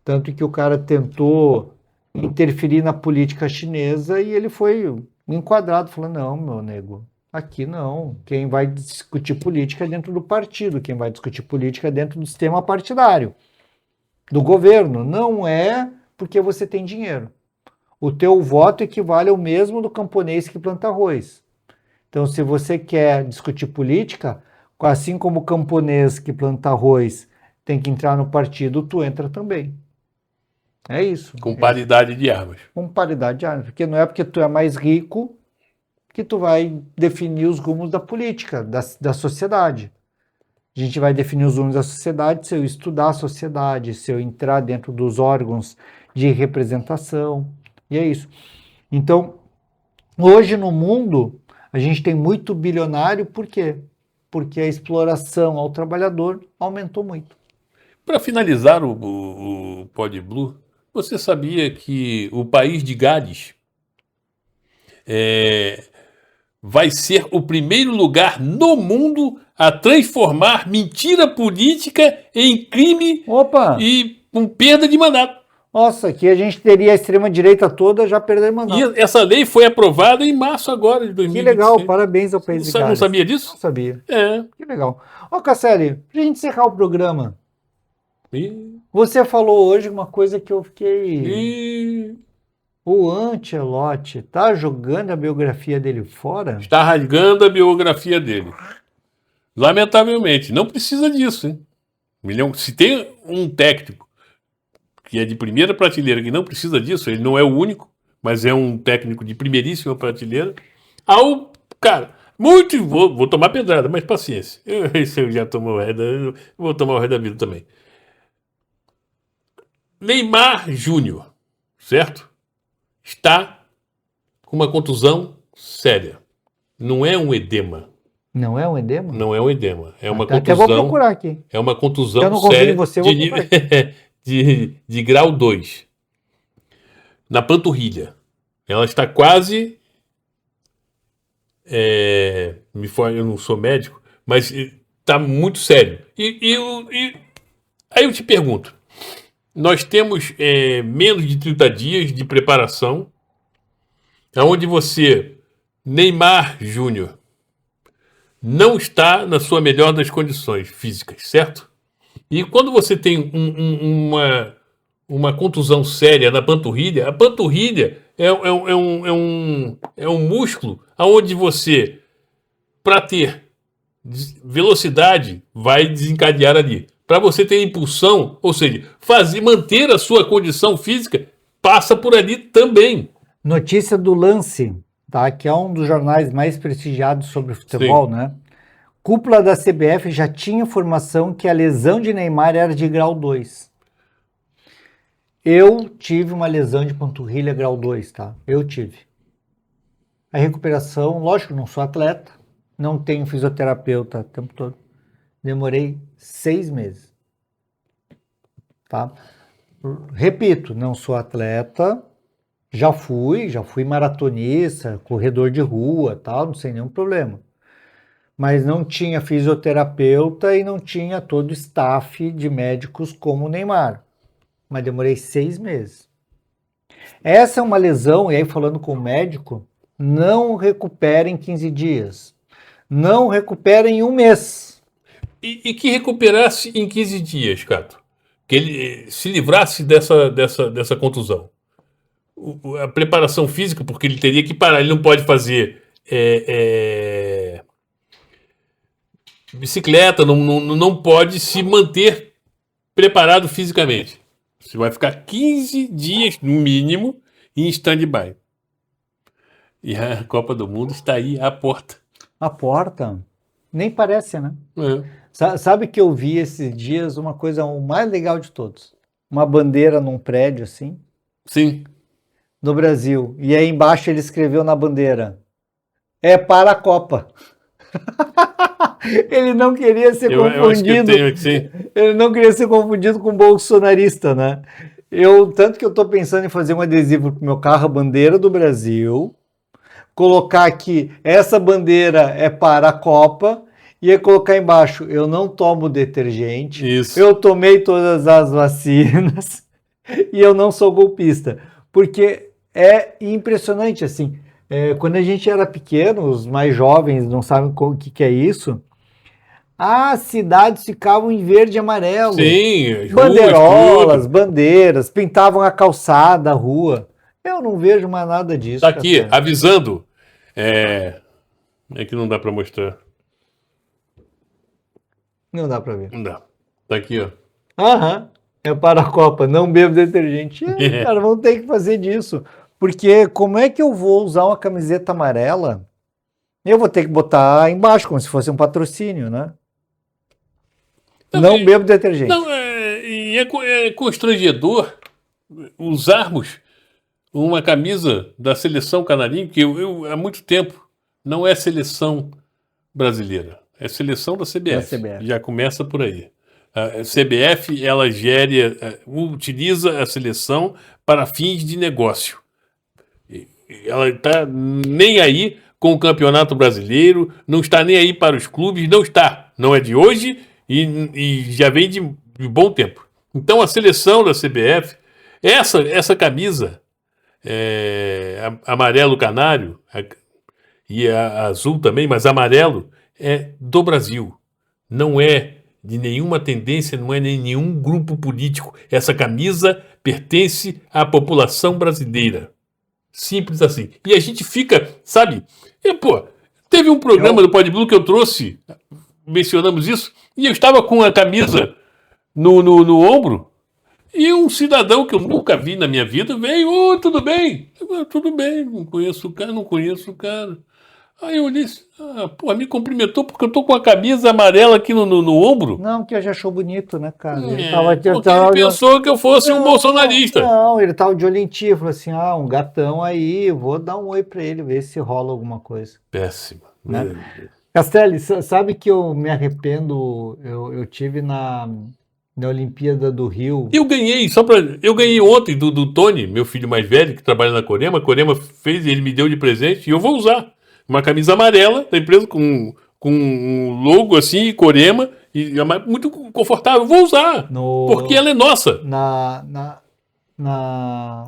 Speaker 2: Tanto que o cara tentou interferir na política chinesa e ele foi enquadrado, falando, não, meu nego, aqui não. Quem vai discutir política é dentro do partido, quem vai discutir política é dentro do sistema partidário, do governo. Não é porque você tem dinheiro. O teu voto equivale ao mesmo do camponês que planta arroz. Então, se você quer discutir política, assim como o camponês que planta arroz tem que entrar no partido, tu entra também. É isso.
Speaker 1: Com paridade de armas.
Speaker 2: Com paridade de armas. Porque não é porque tu é mais rico que tu vai definir os rumos da política, da sociedade. A gente vai definir os rumos da sociedade se eu estudar a sociedade, se eu entrar dentro dos órgãos de representação. E é isso. Então, hoje no mundo, a gente tem muito bilionário, por quê? Porque a exploração ao trabalhador aumentou muito.
Speaker 1: Para finalizar o Pod Blue, você sabia que o país de Gales vai ser o primeiro lugar no mundo a transformar mentira política em crime
Speaker 2: Opa!
Speaker 1: e com perda de mandato?
Speaker 2: Nossa, aqui a gente teria a extrema-direita toda já perdendo mandato.
Speaker 1: E essa lei foi aprovada em março agora de
Speaker 2: Que
Speaker 1: 2026.
Speaker 2: legal, parabéns ao país de
Speaker 1: Você não
Speaker 2: Gales.
Speaker 1: sabia disso?
Speaker 2: Não sabia.
Speaker 1: É.
Speaker 2: Que legal. Ó, Casselli, pra gente encerrar o programa,
Speaker 1: E,
Speaker 2: você falou hoje uma coisa que eu fiquei...
Speaker 1: e
Speaker 2: O Ancelotti tá jogando a biografia dele fora?
Speaker 1: está rasgando a biografia dele. Lamentavelmente. Não precisa disso, hein? Se tem um técnico que é de primeira prateleira que não precisa disso, ele não é o único, mas é um técnico de primeiríssima prateleira. Cara, vou tomar pedrada, mas paciência. Esse eu já tomo o ré eu vou tomar o ré da vida também. Neymar Júnior, certo? Está com uma contusão séria. Não é um edema.
Speaker 2: Não é um edema?
Speaker 1: Não é um edema. É uma
Speaker 2: Até vou
Speaker 1: contusão.
Speaker 2: procurar aqui.
Speaker 1: É uma contusão
Speaker 2: Eu não confio
Speaker 1: séria
Speaker 2: em você, eu vou
Speaker 1: de grau 2. Na panturrilha. Ela está quase. Eu não sou médico, mas está muito sério. Aí eu te pergunto: nós temos menos de 30 dias de preparação, onde você, Neymar Júnior, não está na sua melhor das condições físicas, certo? E quando você tem uma contusão séria na panturrilha, a panturrilha é um músculo onde você, para ter velocidade, vai desencadear ali. Para você ter impulsão, ou seja, manter a sua condição física, passa por ali também.
Speaker 2: Notícia do Lance, tá? Que é um dos jornais mais prestigiados sobre futebol,
Speaker 1: Sim.
Speaker 2: né? Cúpula da CBF já tinha informação que a lesão de Neymar era de grau 2. Eu tive uma lesão de panturrilha grau 2, tá? Eu tive. A recuperação, lógico, não sou atleta, não tenho fisioterapeuta o tempo todo. Demorei 6 meses. Tá? Repito, não sou atleta, já fui maratonista, corredor de rua, tal, não sem nenhum problema. Mas não tinha fisioterapeuta e não tinha todo o staff de médicos como o Neymar. Mas demorei 6 meses. Essa é uma lesão, e aí falando com o médico, não recupera em 15 dias. Não recupera em 1 mês.
Speaker 1: E que recuperasse em 15 dias, Cato. Que ele se livrasse dessa contusão. A preparação física, porque ele teria que parar, ele não pode fazer bicicleta, não pode se manter preparado fisicamente. Você vai ficar 15 dias, no mínimo, em stand-by. E a Copa do Mundo está aí à porta.
Speaker 2: A porta? Nem parece, né?
Speaker 1: É.
Speaker 2: Sabe que eu vi esses dias uma coisa o mais legal de todos? Uma bandeira num prédio, assim,
Speaker 1: Sim.
Speaker 2: no Brasil. E aí embaixo ele escreveu na bandeira: é para a Copa. Ele não queria ser
Speaker 1: Eu acho que eu
Speaker 2: confundido.
Speaker 1: tenho aqui.
Speaker 2: Ele não queria ser confundido com bolsonarista, né? Tanto que eu tô pensando em fazer um adesivo pro meu carro, a bandeira do Brasil, colocar aqui, essa bandeira é para a Copa, e aí colocar embaixo, eu não tomo detergente,
Speaker 1: Isso.
Speaker 2: eu tomei todas as vacinas, e eu não sou golpista. Porque é impressionante, assim, quando a gente era pequeno, os mais jovens não sabem o que é isso, as cidades ficavam em verde e amarelo.
Speaker 1: Sim, as ruas,
Speaker 2: Bandeirolas,
Speaker 1: tudo.
Speaker 2: bandeiras, pintavam a calçada, a rua. Eu não vejo mais nada disso.
Speaker 1: Tá aqui,
Speaker 2: Castelo.
Speaker 1: avisando. É que não dá para mostrar.
Speaker 2: Não dá pra ver.
Speaker 1: Não dá. Tá aqui, ó.
Speaker 2: Aham. É para a Copa, não bebo detergente. Cara, vamos ter que fazer disso. Porque como é que eu vou usar uma camiseta amarela? Eu vou ter que botar embaixo, como se fosse um patrocínio, né? Não bebo detergente.
Speaker 1: Não, e é constrangedor usarmos uma camisa da seleção canarinho, que eu há muito tempo não é seleção brasileira, é seleção da CBF.
Speaker 2: Da CBF.
Speaker 1: Já começa por aí. A CBF, ela utiliza a seleção para fins de negócio. Ela está nem aí com o Campeonato Brasileiro, não está nem aí para os clubes, não está. Não é de hoje e já vem de bom tempo. Então a seleção da CBF, essa camisa amarelo canário e a azul também, mas amarelo é do Brasil. Não é de nenhuma tendência, não é nem nenhum grupo político. Essa camisa pertence à população brasileira. Simples assim. E a gente fica, sabe? Teve um programa do Pod Blue que eu trouxe, mencionamos isso, e eu estava com a camisa no ombro, e um cidadão que eu nunca vi na minha vida veio, tudo bem? Tudo bem, não conheço o cara. Aí eu olhei, me cumprimentou porque eu tô com a camisa amarela aqui no ombro.
Speaker 2: Não, que já achou bonito, né, cara? Ele
Speaker 1: pensou que eu fosse um bolsonarista.
Speaker 2: Não, ele tava de olho em ti, falou assim, um gatão aí, vou dar um oi pra ele, ver se rola alguma coisa.
Speaker 1: Péssimo.
Speaker 2: Né? Castelli, sabe que eu me arrependo, eu tive na Olimpíada do Rio.
Speaker 1: Eu ganhei ontem do Tony, meu filho mais velho, que trabalha na Corema. A Corema fez e ele me deu de presente e eu vou usar. Uma camisa amarela da empresa com um logo assim, Corema, e é muito confortável. Eu vou usar, porque ela é nossa.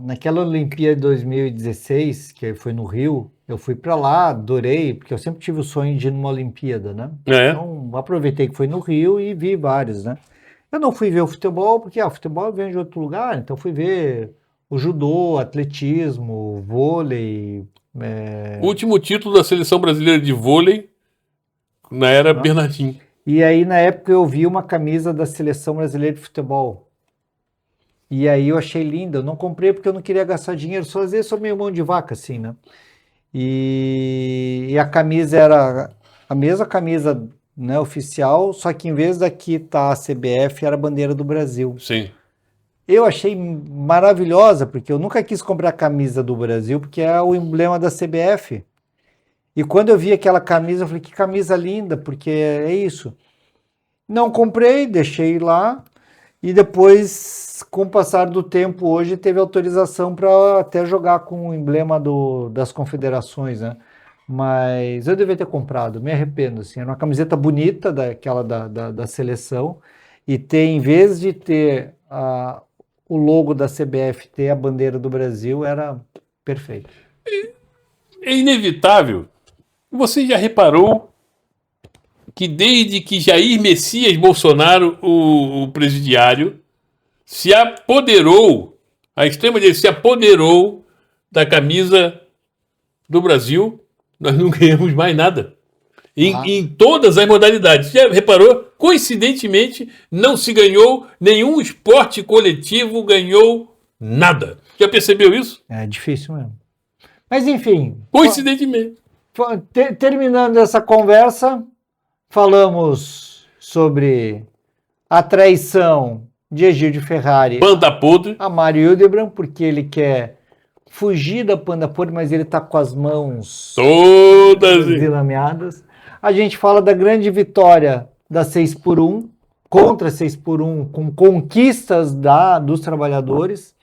Speaker 2: Naquela Olimpíada de 2016, que foi no Rio, eu fui para lá, adorei, porque eu sempre tive o sonho de ir numa Olimpíada, né? Então, aproveitei que foi no Rio e vi vários, né? Eu não fui ver o futebol, porque o futebol vem de outro lugar, então fui ver o judô, atletismo, vôlei.
Speaker 1: O último título da seleção brasileira de vôlei na era Bernardinho.
Speaker 2: E aí, na época, eu vi uma camisa da seleção brasileira de futebol. E aí eu achei linda. Eu não comprei porque eu não queria gastar dinheiro. Só às vezes sou meio mão de vaca, assim, né? E a camisa era a mesma camisa, né, oficial, só que em vez daqui tá a CBF, era a bandeira do Brasil.
Speaker 1: Sim.
Speaker 2: Eu achei maravilhosa, porque eu nunca quis comprar a camisa do Brasil, porque é o emblema da CBF. E quando eu vi aquela camisa, eu falei, que camisa linda, porque é isso. Não comprei, deixei lá, e depois, com o passar do tempo, hoje teve autorização para até jogar com o emblema das confederações, né? Mas eu devia ter comprado, me arrependo, assim, era uma camiseta bonita, daquela da seleção, e em vez de ter o logo da CBF, ter a bandeira do Brasil, era perfeito.
Speaker 1: É inevitável. Você já reparou que desde que Jair Messias Bolsonaro, o presidiário, se apoderou, a extrema-direita se apoderou da camisa do Brasil, nós não ganhamos mais nada. Em todas as modalidades. Já reparou? Coincidentemente, não se ganhou nenhum esporte coletivo, ganhou nada. Já percebeu isso?
Speaker 2: É difícil mesmo. Mas enfim.
Speaker 1: Coincidentemente.
Speaker 2: Terminando essa conversa, falamos sobre a traição de Egídio Ferrari
Speaker 1: Panda podre.
Speaker 2: a Mário Hildebrand, porque ele quer fugir da Panda podre, mas ele está com as mãos
Speaker 1: todas
Speaker 2: enlameadas. A gente fala da grande vitória da 6x1, contra 6x1, com conquistas dos trabalhadores,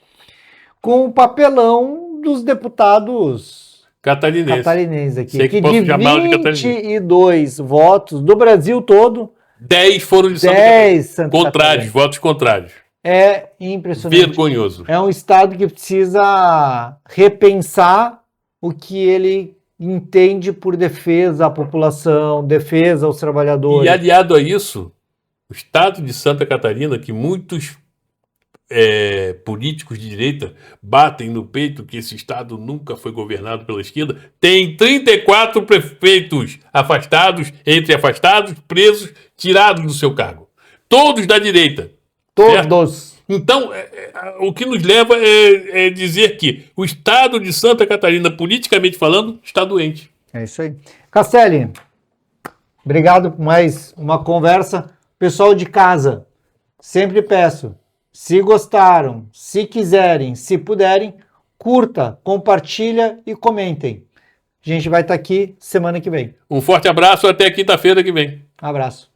Speaker 2: com o papelão dos deputados catarinenses aqui.
Speaker 1: Sei que
Speaker 2: de 22 votos do Brasil todo,
Speaker 1: 10 foram de Santa Catarina. Votos contrários.
Speaker 2: É impressionante.
Speaker 1: Vergonhoso.
Speaker 2: É um estado que precisa repensar o que ele entende por defesa à população, defesa aos trabalhadores.
Speaker 1: E aliado a isso, o estado de Santa Catarina, que muitos políticos de direita batem no peito que esse estado nunca foi governado pela esquerda, tem 34 prefeitos afastados, presos, tirados do seu cargo. Todos da direita.
Speaker 2: Todos.
Speaker 1: Então, o que nos leva é dizer que o Estado de Santa Catarina, politicamente falando, está doente.
Speaker 2: É isso aí. Castelli, obrigado por mais uma conversa. Pessoal de casa, sempre peço, se gostaram, se quiserem, se puderem, curta, compartilha e comentem. A gente vai estar aqui semana que vem.
Speaker 1: Um forte abraço, até quinta-feira que vem.
Speaker 2: Abraço.